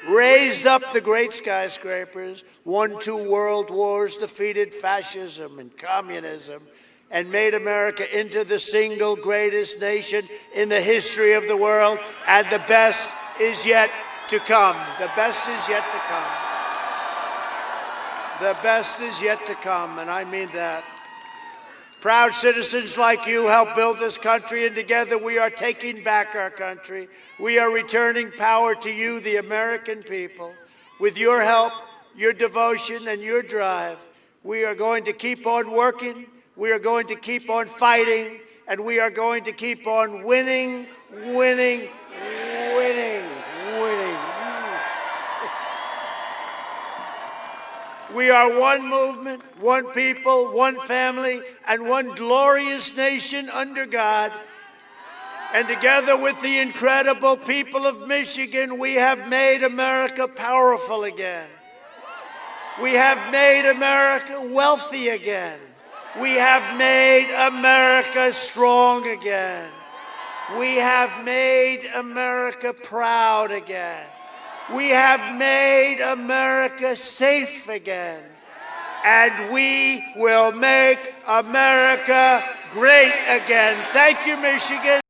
Raised up the great skyscrapers, won 2 world wars, defeated fascism and communism, and made America into the single greatest nation in the history of the world, and the best is yet to come. The best is yet to come. The best is yet to come, and I mean that. Proud citizens like you help build this country, and together we are taking back our country. We are returning power to you, the American people. With your help, your devotion, and your drive, we are going to keep on working We are going to keep on fighting, and we are going to keep on winning, winning, winning, winning. We are one movement, one people, one family, and one glorious nation under God. And together with the incredible people of Michigan, we have made America powerful again. We have made America wealthy again. We have made America strong again. We have made America proud again. We have made America safe again. And we will make America great again. Thank you, Michigan.